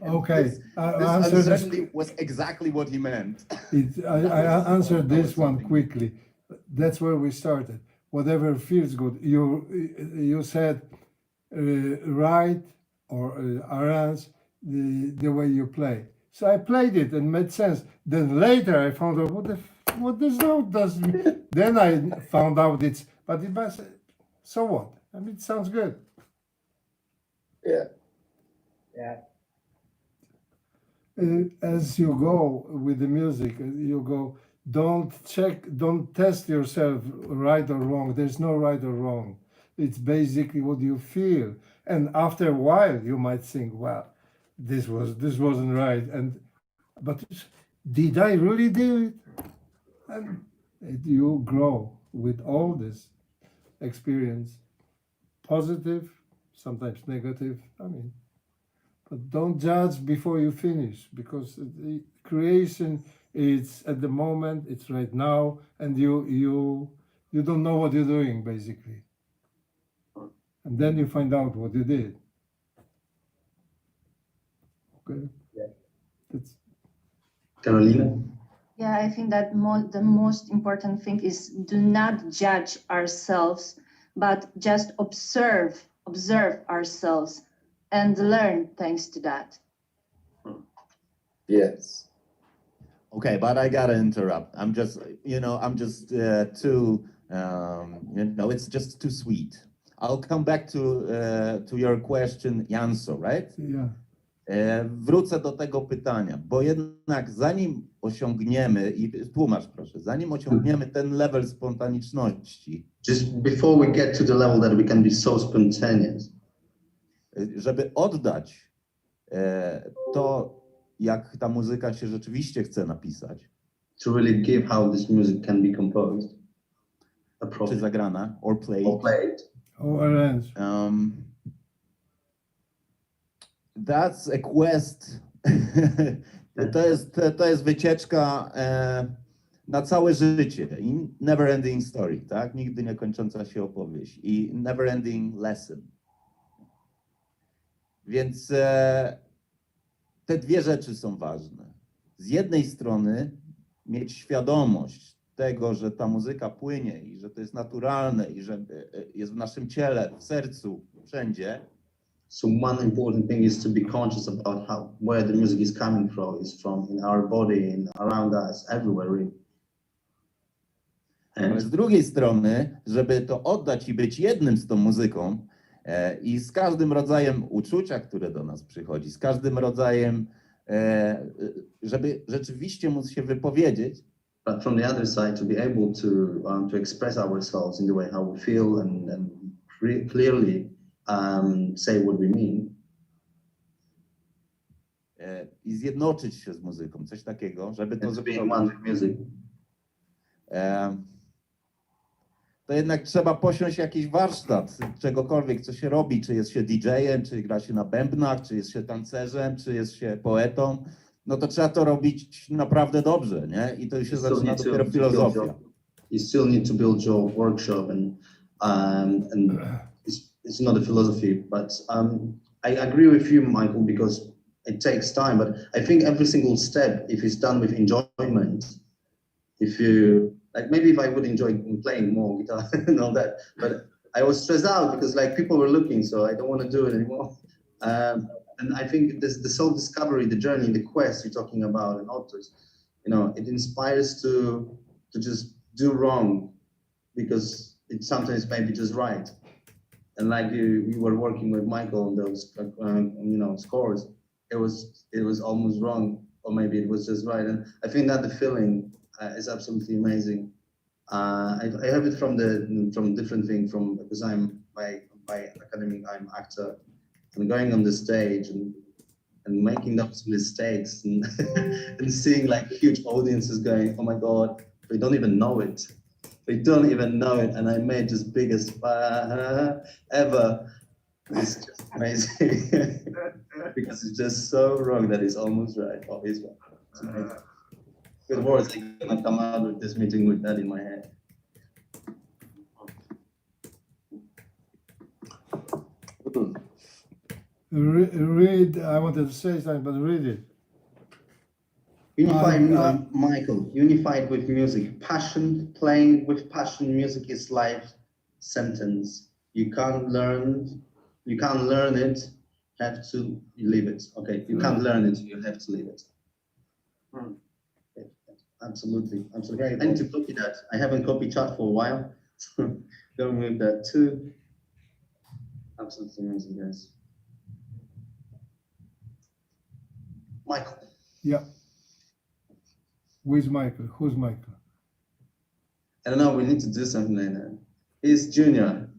Okay, this answer this. uncertainty was exactly what he meant. I answered this one quickly. That's where we started. Whatever feels good. You said write or arrange the way you play. So I played it and made sense. Then later I found out what this note does. Then I found out but so what? I mean, it sounds good. Yeah. As you go with the music, you go, don't test yourself right or wrong. There's no right or wrong. It's basically what you feel. And after a while, you might think, well, this wasn't right. But did I really do it? And you grow with all this experience, positive, sometimes negative. I mean, but don't judge before you finish, because the creation is at the moment, it's right now, and you don't know what you're doing basically, and then you find out what you did. Okay. That's Carolina? Yeah, I think that the most important thing is do not judge ourselves, but just observe ourselves and learn thanks to that. Yes. Okay, but I gotta interrupt. I'm just too, it's just too sweet. I'll come back to your question, Janso, right? yeah. Wrócę do tego pytania, bo jednak zanim osiągniemy, i tłumacz proszę, zanim osiągniemy ten level spontaniczności, Just before we get to the level that we can be so spontaneous, żeby oddać to, jak ta muzyka się rzeczywiście chce napisać, to really give how this music can be composed, czy zagrana, or played, Or arrange. That's a quest. To jest wycieczka na całe życie i never ending story, tak? Nigdy nie kończąca się opowieść i never ending lesson. Więc te dwie rzeczy są ważne. Z jednej strony mieć świadomość tego, że ta muzyka płynie i że to jest naturalne i że jest w naszym ciele, w sercu, wszędzie. So one important thing is to be conscious about where the music is coming from, in our body, around us, everywhere really. Ale z drugiej strony, żeby to oddać i być jednym z tą muzyką i z każdym rodzajem uczucia, które do nas przychodzi, z każdym rodzajem, żeby rzeczywiście móc się wypowiedzieć. But from the other side, to be able to express ourselves in the way how we feel and clearly say what we mean. I zjednoczyć się z muzyką, coś takiego, żeby to To be one with music. To jednak trzeba posiąść jakiś warsztat czegokolwiek, co się robi, czy jest się DJ-em, czy gra się na bębnach, czy jest się tancerzem, czy jest się poetą, no to trzeba to robić naprawdę dobrze, nie? I to się zaczyna dopiero filozofia. You still need to build your workshop and it's not a philosophy, but I agree with you, Michael, because it takes time, but I think every single step, if it's done with enjoyment, if you, like maybe if I would enjoy playing more guitar and all that, but I was stressed out because like people were looking, so I don't want to do it anymore. And I think this, the self-discovery, the journey, the quest you're talking about, and authors, you know, it inspires to just do wrong because it sometimes may be just right. And like you were working with Michael on those, you know, scores, it was almost wrong, or maybe it was just right. And I think that the feeling is absolutely amazing. I have it from different things, because I'm by academic, I'm actor, and going on the stage and making those mistakes and, and seeing like huge audiences going, oh my God, they don't even know it. They don't even know it. And I made this biggest ever. It's just amazing because it's just so wrong that it's almost right. Always right. It's amazing. Good words, I'm gonna come out with this meeting with that in my head. Read, I wanted to say something, but read it. Michael, unified with music. Passion, playing with passion, music is life sentence. You can't learn it, have to live it. Okay, you can't learn it, you have to live it. Absolutely. I need to copy that. I haven't copied chat for a while. Don't move that too. Absolutely amazing, guys. Michael. Yeah. Who's Michael? Who's Michael? I don't know, we need to do something like that. He's junior.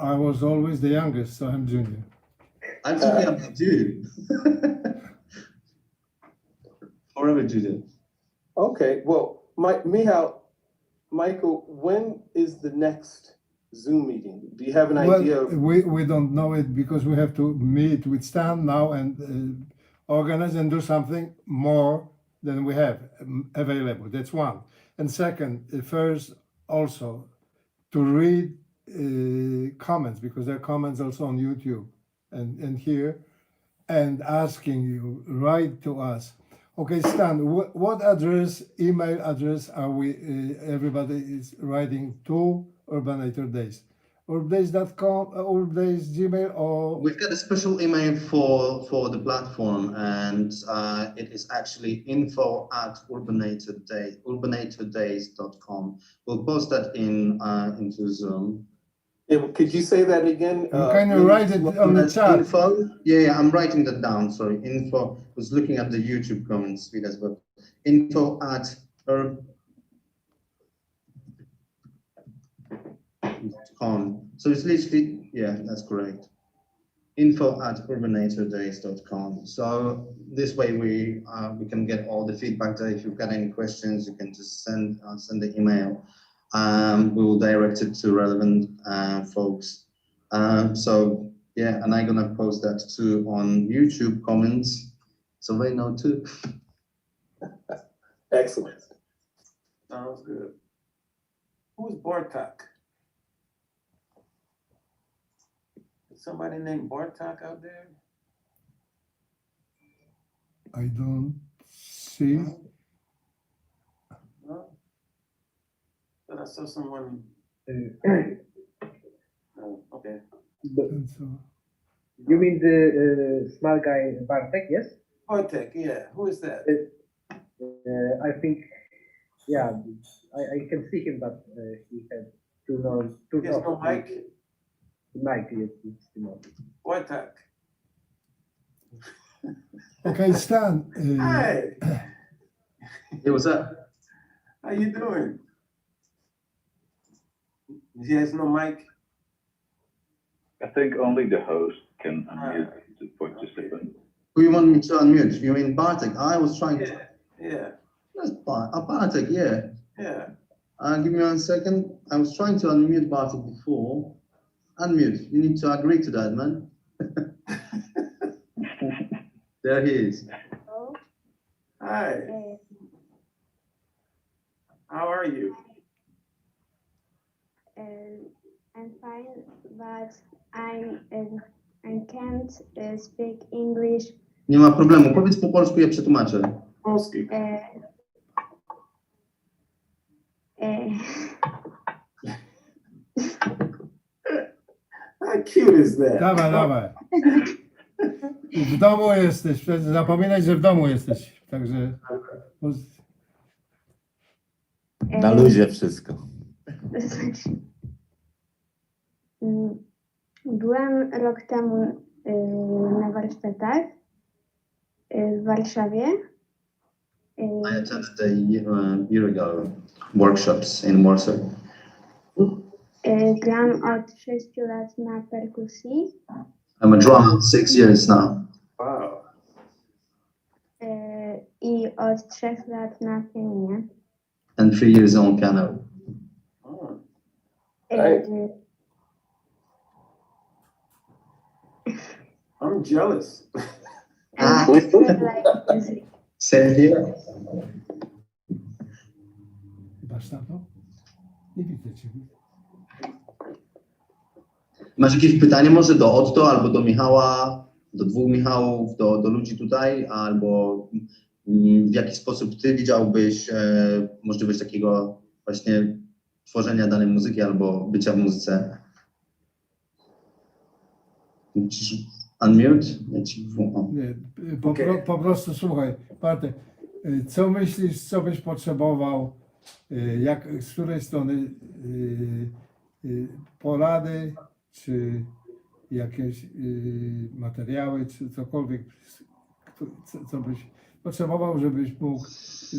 I was always the youngest, so I'm junior. I'm talking about you. Forever junior. Okay, well, Michael, when is the next Zoom meeting? Do you have an idea? We don't know it because we have to meet with Stan now and organize and do something more than we have available. That's one. And second, first also to read comments, because there are comments also on YouTube and here, and asking you, write to us. Okay, Stan, what address, email address are we, everybody is writing to Urbanator Days? Urbdays.com, Urbdays Gmail, or? We've got a special email for the platform, and it is actually info@urbanatordays.com. We'll post that into Zoom. Yeah, could you say that again? Can you write it on the chat? Info? Yeah, I'm writing that down. Sorry, info. I was looking at the YouTube comments feed as well. info@urbanatordays.com. So it's literally, yeah, that's correct. info@urbanatordays.com. So this way we can get all the feedback there. If you've got any questions, you can just send the email. We will direct it to relevant folks. So yeah, and I'm gonna post that too on YouTube comments, so they know too. Excellent. Sounds good. Who's Bartok? somebody named Bartok out there? I don't see. No? But I saw someone. Oh, okay. And so, You mean the small guy Bartek? Yes. Bartek, yeah. Who is that? I think, yeah, I can see him, but he has two He has no mic? Mic, yes, it's too much. Bartek. okay, Stan. Hi, Hey, what's up? how you doing? He has no mic? I think only the host can unmute the participant. Who you want me to unmute? You mean Bartek? I was trying to. Yeah, Yes, Bartek, yeah. yeah. Give me 1 second. I was trying to unmute Bartek before. Unmute. You need to agree to that, man. There he is. Hi, how are you? I'm fine, but I can't speak English. Nie ma problemu. Powiedz po polsku, ja przetłumaczę. Polski. How cute is that? Dawaj, dawaj. W domu jesteś. Zapominaj, że w domu jesteś. Także. Na luzie wszystko. Byłem rok temu na warsztatach w Warszawie. I attended a year ago workshops in Warsaw. Gram od 6 lat na perkusji I'm a drummer 6 years now. Wow. i od 3 lat na pianinie. And 3 years on piano. Oh. I'm jealous. And I like music. Same here. Masz na to? Nie widzę ciebie. Masz jakieś pytanie może do Otto albo do Michała, do dwóch Michałów, do ludzi tutaj, albo w jaki sposób ty widziałbyś możliwość takiego właśnie tworzenia danej muzyki albo bycia w muzyce? Musisz unmute? Ja ci... Nie, po prostu słuchaj, Bartek, co myślisz, co byś potrzebował, z której strony porady, czy jakieś materiały, czy cokolwiek, co byś potrzebował, żebyś mógł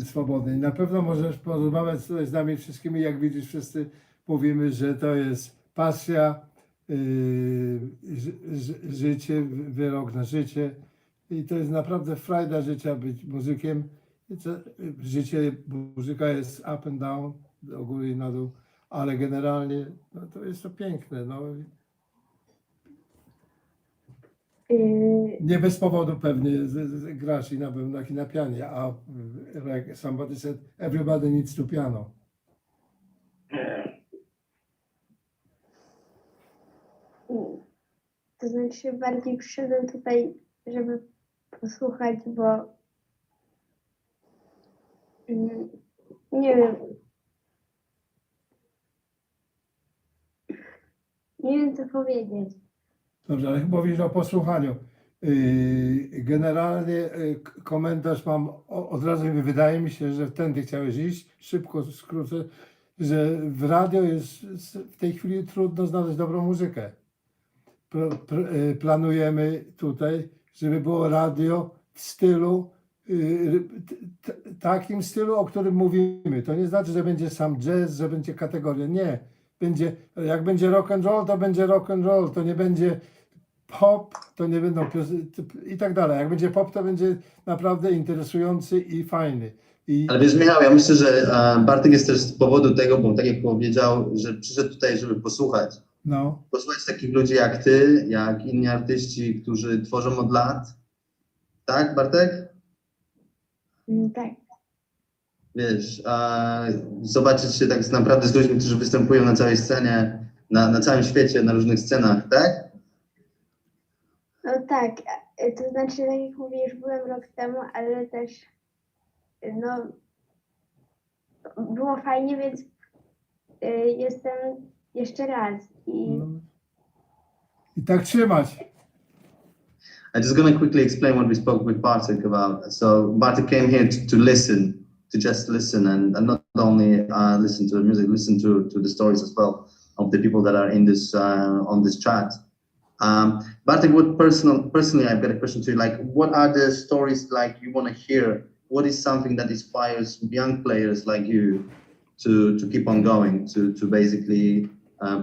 swobodnie. Na pewno możesz porozmawiać tutaj z nami wszystkimi, jak widzisz, wszyscy mówimy, że to jest pasja, życie, wyrok na życie i to jest naprawdę frajda życia być muzykiem. Życie muzyka jest up and down, do góry i na dół, ale generalnie no, to jest to piękne. No. Nie bez powodu pewnie grasz i na bębnach i na pianie, a like somebody said, everybody needs to piano. To znaczy bardziej przyszedłem tutaj, żeby posłuchać, bo nie wiem. Nie wiem, co powiedzieć. Dobrze, ale mówisz o posłuchaniu. Generalnie komentarz mam, od razu wydaje mi się, że tędy chciałeś iść, szybko skrócę, że w radio jest w tej chwili trudno znaleźć dobrą muzykę. Planujemy tutaj, żeby było radio w stylu, takim stylu, o którym mówimy. To nie znaczy, że będzie sam jazz, że będzie kategoria. Nie. Jak będzie rock and roll, to będzie rock and roll. To nie będzie pop, to nie będą i tak dalej. Jak będzie pop, to będzie naprawdę interesujący i fajny. Ale wiesz, Michał, ja myślę, że Bartek jest też z powodu tego, bo tak jak powiedział, że przyszedł tutaj, żeby posłuchać. No. Posłuchać takich ludzi jak ty, jak inni artyści, którzy tworzą od lat. Tak, Bartek? Tak. Wiesz, zobaczyć się tak naprawdę z ludźmi, którzy występują na całej scenie, na całym świecie, na różnych scenach, tak? No tak, to znaczy, tak jak mówisz, byłem rok temu, ale też no, było fajnie, więc jestem jeszcze raz. I I tak trzymać. I'm just going to quickly explain what we spoke with Bartek about. So Bartek came here to listen, to just listen, and not only listen to the music, listen to the stories as well of the people that are in this on this chat. Bartek, what personally, I've got a question to you. Like, what are the stories like you want to hear? What is something that inspires young players like you to keep on going, to basically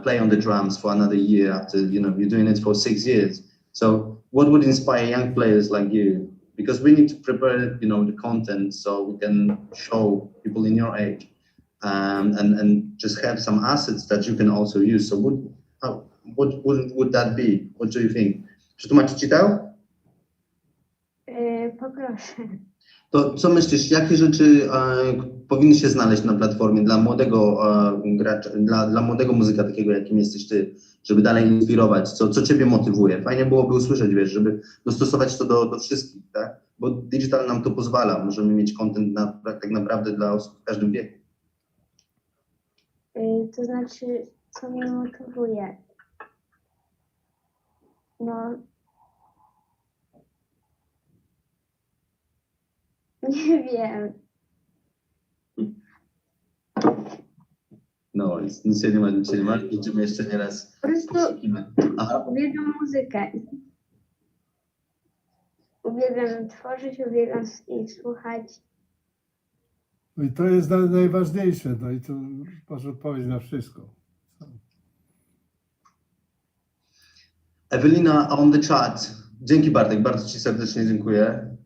play on the drums for another year after you're doing it for 6 years? So what would inspire young players like you? Because we need to prepare, the content so we can show people in your age, and just have some assets that you can also use. So what would that be? What do you think? Przetłumaczyć ci to? poproszę. To co myślisz, jakie rzeczy powinny się znaleźć na platformie dla młodego gracza, dla młodego muzyka takiego, jakim jesteś ty, żeby dalej inspirować? Co ciebie motywuje? Fajnie byłoby usłyszeć, wiesz, żeby dostosować to do wszystkich, tak? Bo digital nam to pozwala. Możemy mieć content tak naprawdę dla osób w każdym wieku. To znaczy, co mnie motywuje? No, nie wiem. No, nic się nie ma, będziemy jeszcze nie raz. Po prostu Aha. uwielbiam muzykę. Uwielbiam tworzyć, uwielbiam ich słuchać. No i to jest najważniejsze. No i to masz odpowiedź na wszystko. Ewelina on the chat. Dzięki Bartek, bardzo ci serdecznie dziękuję.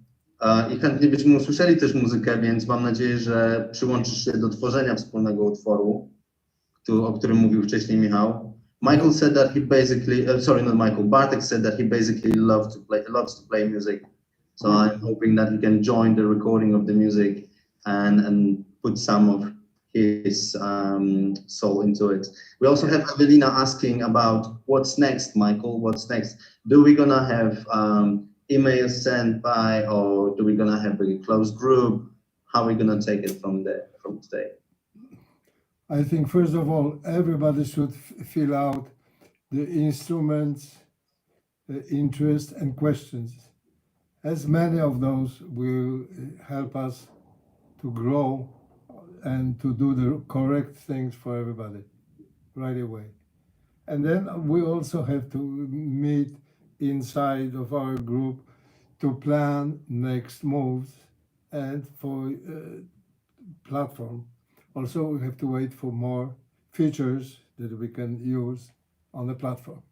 I chętnie byśmy usłyszeli też muzykę, więc mam nadzieję, że przyłączysz się do tworzenia wspólnego utworu, o którym mówił wcześniej Michał. Michael said that he basically, sorry, not Michael, Bartek said that he basically loves to play music. So I'm hoping that he can join the recording of the music and put some of his soul into it. We also have Evelina asking about what's next, Michael, what's next? Do we gonna have emails sent by, or do we gonna have a closed group? How are we gonna take it from today? I think first of all, everybody should fill out the instruments, interest and questions. As many of those will help us to grow and to do the correct things for everybody right away. And then we also have to meet inside of our group to plan next moves and for platform. Also, we have to wait for more features that we can use on the platform.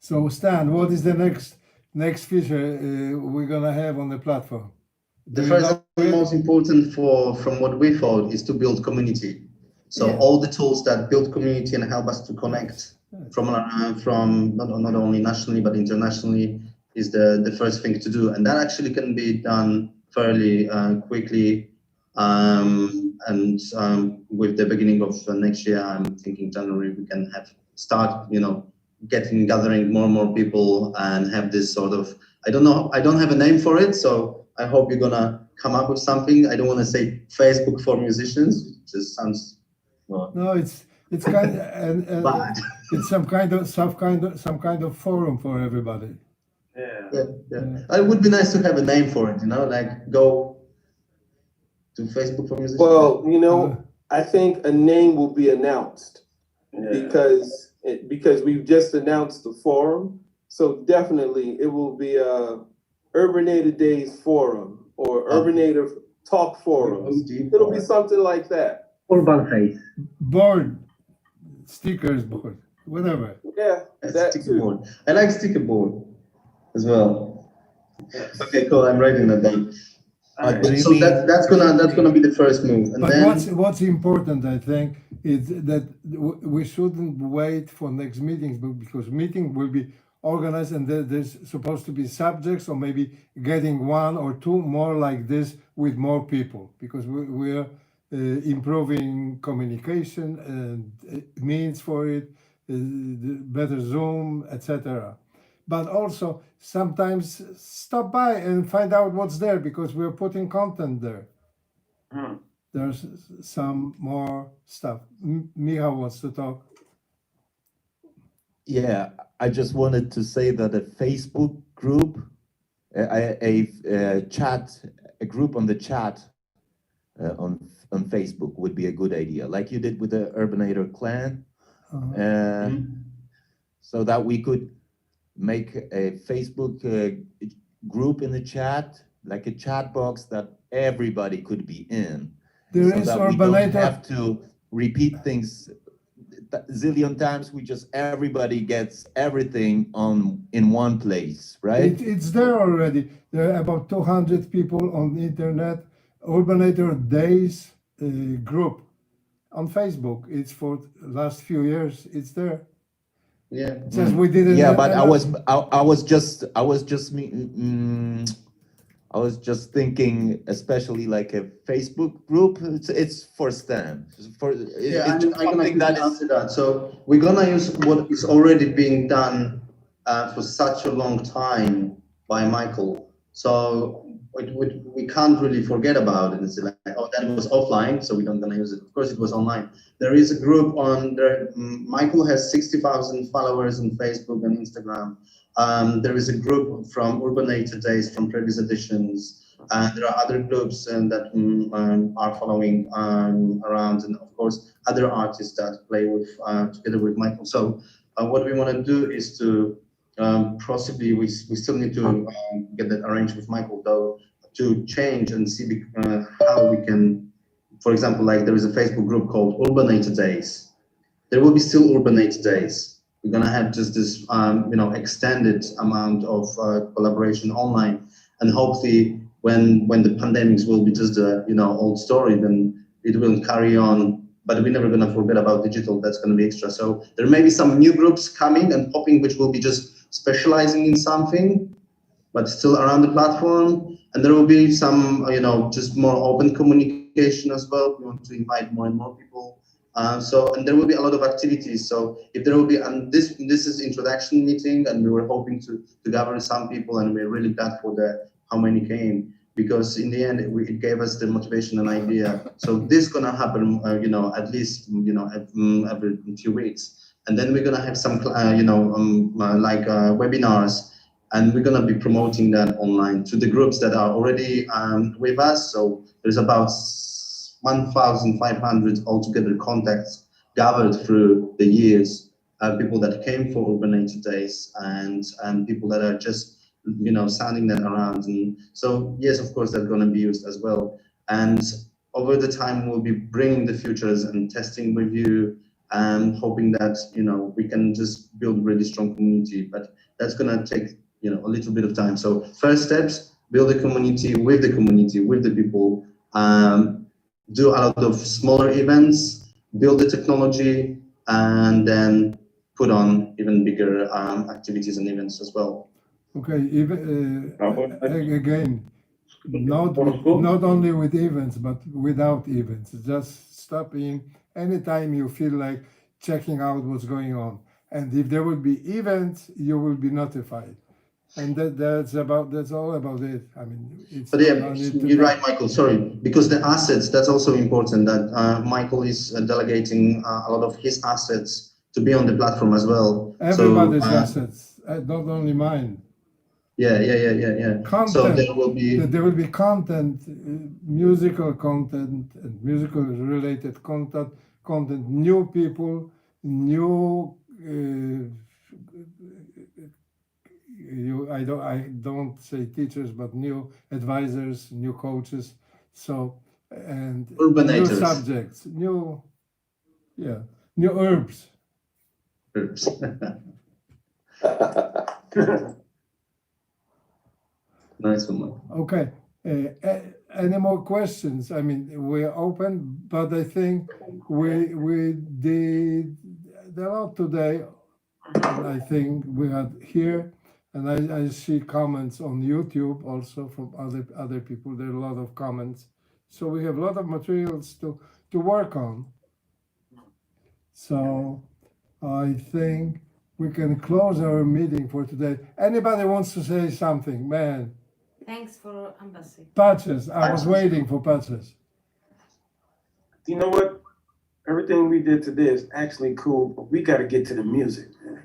So Stan, what is the next feature we're gonna have on the platform? The first and most important from what we thought is to build community. So Yeah. all the tools that build community and help us to connect from not only nationally but internationally is the first thing to do, and that actually can be done fairly quickly. And with the beginning of next year, I'm thinking January, we can start gathering more and more people and have this sort of, I don't have a name for it, so I hope you're gonna come up with something. I don't want to say Facebook for musicians, it just sounds No, it's kind of, and bad. it's some kind of forum for everybody. Yeah. It would be nice to have a name for it, like go to Facebook for musicians. Well, I think a name will be announced because we've just announced the forum. So definitely it will be a Urbanator Days Forum or Urbanator Talk Forums. It'll be something like that. Urban Face. Board, stickers board, whatever. Yeah, that sticker too. board. I like sticker board as well. Okay, cool. I'm writing that down. So that's gonna be the first move, and But then what's important, I think, is that we shouldn't wait for next meetings, because meeting will be organized and there's supposed to be subjects, or maybe getting one or two more like this with more people, because we're improving communication and means for it, better Zoom, etc. But also sometimes stop by and find out what's there because we're putting content there. Hmm. There's some more stuff. Michał wants to talk. Yeah, I just wanted to say that a Facebook group, a chat, a group on the chat on Facebook would be a good idea, like you did with the Urbanator clan, so that we could make a Facebook group in the chat, like a chat box that everybody could be in, There so is that we don't Urbanator. have to repeat things zillion times. We just, everybody gets everything in one place, right? It's there already. There are about 200 people on the internet. Urbanator Days group on Facebook. It's for last few years. It's there. Yeah. Just we didn't. Yeah, but I was thinking, especially like a Facebook group. It's for STEM. Yeah, It's just I'm gonna something that quickly is. answer that. So we're gonna use what is already being done for such a long time by Michael. So we can't really forget about it. It's like, oh, that was offline, so we don't gonna use it. Of course, it was online. There is a group on there. Michael has 60,000 followers on Facebook and Instagram. There is a group from Urbanator Days from previous editions. There are other groups that are following around, and of course other artists that play with together with Michael. So what we want to do is to possibly we still need to get that arranged with Michael, though, to change and see how we can, for example, like there is a Facebook group called Urbanator Days. There will be still Urbanator Days. We're gonna have just this extended amount of collaboration online, and hopefully when the pandemics will be just a old story, then it will carry on. But we're never gonna forget about digital. That's gonna be extra. So there may be some new groups coming and popping, which will be just specializing in something, but still around the platform. And there will be some just more open communication as well. We want to invite more and more people. And there will be a lot of activities. So if there will be, and this is introduction meeting, and we were hoping to gather some people, and we're really glad for how many came, because in the end it gave us the motivation and idea. So this is gonna happen, at least every 2 weeks, and then we're gonna have some webinars, and we're gonna be promoting that online to the groups that are already with us. So there's about 1,500 altogether contacts gathered through the years, people that came for Urbanator Days, and people that are just sounding that around. And so yes, of course, they're going to be used as well. And over the time, we'll be bringing the futures and testing with you, and hoping that we can just build a really strong community. But that's going to take a little bit of time. So first steps: build a community, with the people. Do a lot of smaller events, build the technology, and then put on even bigger activities and events as well. Okay, even again, not only with events, but without events. Just stop in anytime you feel like checking out what's going on. And if there will be events, you will be notified. And that's all about it. I mean, it's. But yeah, you're right, Michael. Sorry, because the assets, that's also important. That Michael is delegating a lot of his assets to be on the platform as well. Everybody's assets, not only mine. Yeah. Content. So there will be content, musical content, and musical related content, new people, new. I don't say teachers, but new advisors, new coaches. So and Urbanators. new subjects, new herbs. Herbs. Nice one. Okay. Any more questions? I mean, we're open, but I think we did a lot today. And I think we had here, and I see comments on YouTube also from other people. There are a lot of comments, so we have a lot of materials to work on. So I think we can close our meeting for today. Anybody wants to say something? Man, Thanks for embassy. Patches, I was waiting for Patches. You know what? Everything we did today is actually cool, but we got to get to the music, man.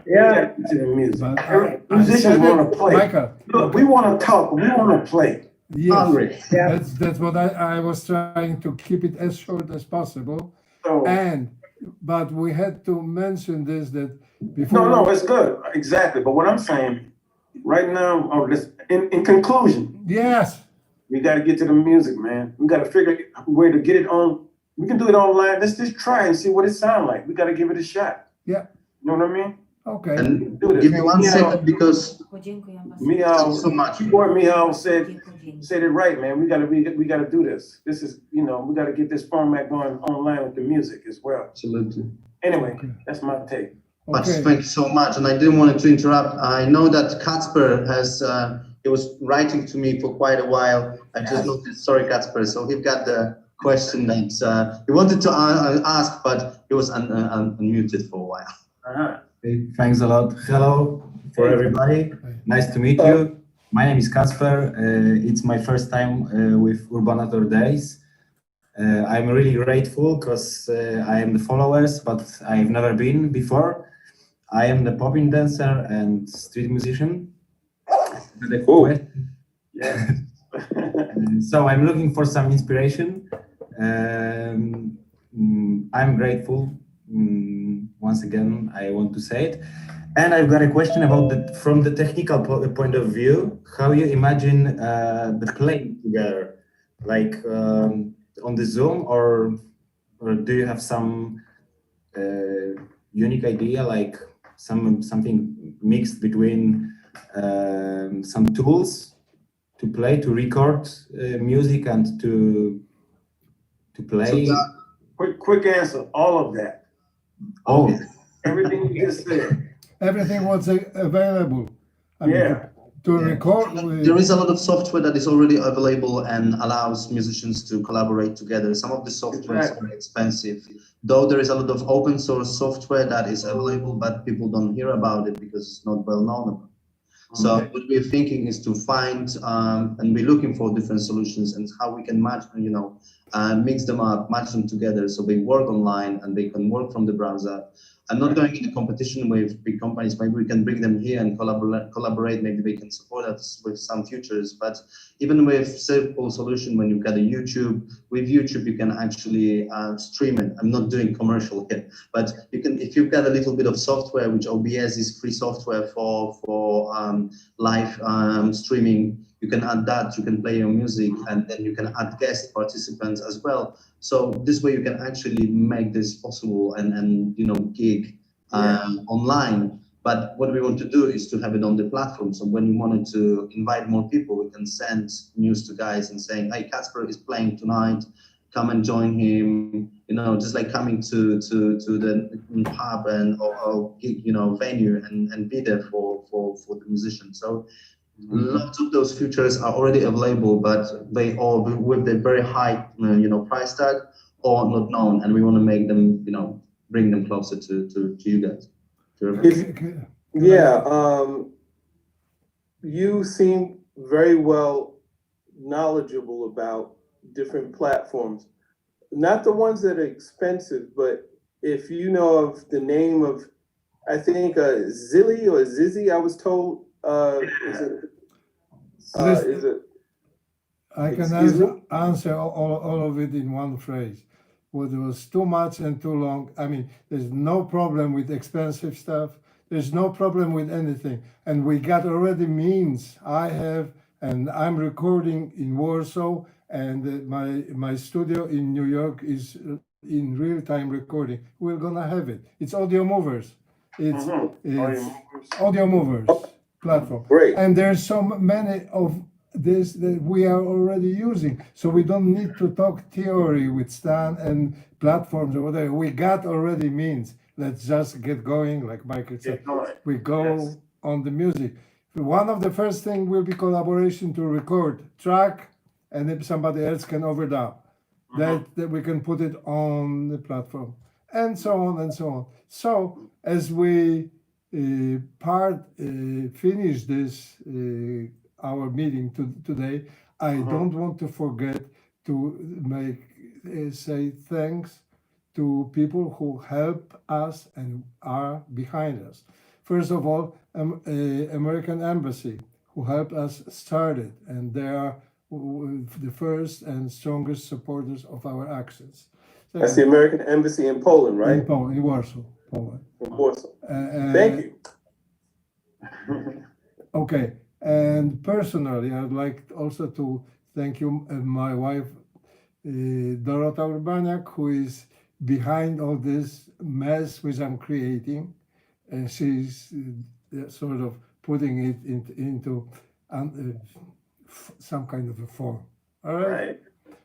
We got to get to the music. But Musicians said want it, to play. Michael. Look, we want to talk, but we want to play. Yes, that's what I was trying to keep it as short as possible. So, But we had to mention this that before. no, it's good. Exactly. But what I'm saying right now, in conclusion, Yes, we got to get to the music, man. We got to figure a way to get it on. We can do it online. Let's just try and see what it sounds like. We got to give it a shot. Yeah. You know what I mean? Okay. And Do this. give me 1 second because Podziękuję thank you Michal, so much. keyboard Michal said it right, man. We gotta do this. This is, we gotta get this format going online with the music as well. Absolutely. Anyway, that's my take. But Okay. thank you so much, and I didn't want to interrupt. I know that Kacper has, he was writing to me for quite a while. I just noticed, sorry Kacper, so he got the question that he wanted to ask, but he was unmuted for a while. Uh-huh. Hey, thanks a lot. Hello for everybody. Nice to meet you. My name is Kasper. It's my first time with Urbanator Days. I'm really grateful because I am the followers, but I've never been before. I am the popping dancer and street musician. Cool. Yeah. So I'm looking for some inspiration. I'm grateful. Once again, I want to say it. And I've got a question about from the technical point of view, how you imagine the playing together, like on the Zoom, or do you have some unique idea, like something mixed between some tools to play, to record music and to play? So Quick answer, all of that. Oh, Everything you just said. Everything was available. I mean, Yeah. to record. there is a lot of software that is already available and allows musicians to collaborate together. Some of the software is very expensive, though there is a lot of open source software that is available, but people don't hear about it because it's not well known. So what we're thinking is to find and we're looking for different solutions and how we can match, mix them up, match them together so they work online and they can work from the browser. I'm not going into competition with big companies. Maybe we can bring them here and collaborate. Maybe they can support us with some features. But even with simple solution, when you've got a YouTube, with YouTube you can actually stream it. I'm not doing commercial here, but you can, if you've got a little bit of software, which OBS is free software for live streaming. You can add that. You can play your music, and then you can add guest participants as well. So this way you can actually make this possible and gig online. But what we want to do is to have it on the platform. So when we wanted to invite more people, we can send news to guys and saying, hey, Kacper is playing tonight, come and join him. Just like coming to the pub or gig, venue and be there for the musician. So lots of those features are already available, but they all with the very high, price tag or not known, and we want to make them, bring them closer to you guys. You seem very well knowledgeable about different platforms, not the ones that are expensive, but if you know of the name of, I think Zilly or Zizzy, I was told, is it? I can answer all of it in one phrase. Well, there was too much and too long. I mean, there's no problem with expensive stuff. There's no problem with anything. And we got already means. And I'm recording in Warsaw, and my studio in New York is in real-time recording. We're gonna have it. It's Audio Movers. It's Audio Movers platform. Great. And there's so many of this that we are already using. So we don't need to talk theory with Stan and platforms or whatever. We got already means. Let's just get going, like Michael said. We go on the music. One of the first thing will be collaboration to record track, and if somebody else can overdub, that we can put it on the platform. and so on and so on. So as we finish this our meeting today, I don't want to forget to say thanks to people who help us and are behind us. First of all, American Embassy, who helped us start it, and they are the first and strongest supporters of our actions. That's the American Embassy in Poland, right? In Poland, in Warsaw, Poland. In Warsaw. Thank you. Okay, and personally, I'd like also to thank you, my wife, Dorota Urbaniak, who is behind all this mess which I'm creating, and she's sort of putting it into some kind of a form. All right.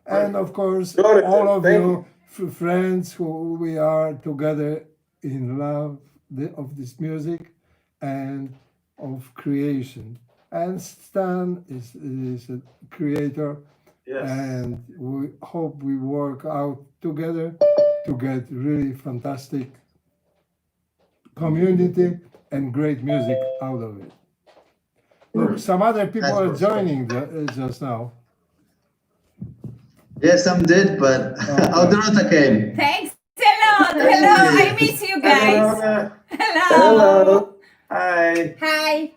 And of course, all of you friends who we are together in love of this music and of creation. And Stan is a creator. Yes. And we hope we work out together to get really fantastic community and great music out of it. Look, some other people are joining just now. Yes, some did, but Dorota came. Thanks a lot. Hello, I miss you guys. Hello. Hi. Hi.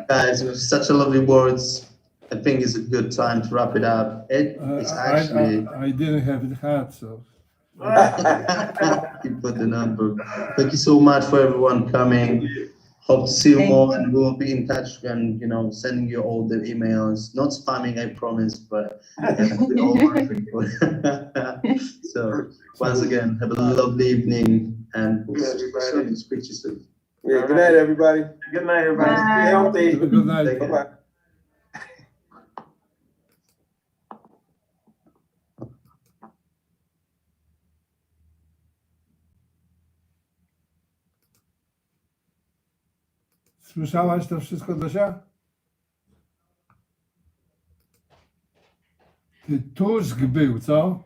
Guys, with such a lovely words, I think it's a good time to wrap it up. It's actually... I didn't have it had, so. You put the number. Thank you so much for everyone coming. Hope to see you more, and we'll be in touch and, you know, sending you all the emails. Not spamming, I promise, but we all work for you. So once again, have a lovely evening, and we'll speak to you soon. Yeah, good night, everybody. Good night, everybody. Stay healthy. Good night. Bye-bye. Słyszałaś to wszystko, Dosia? Ty Tusk był, co?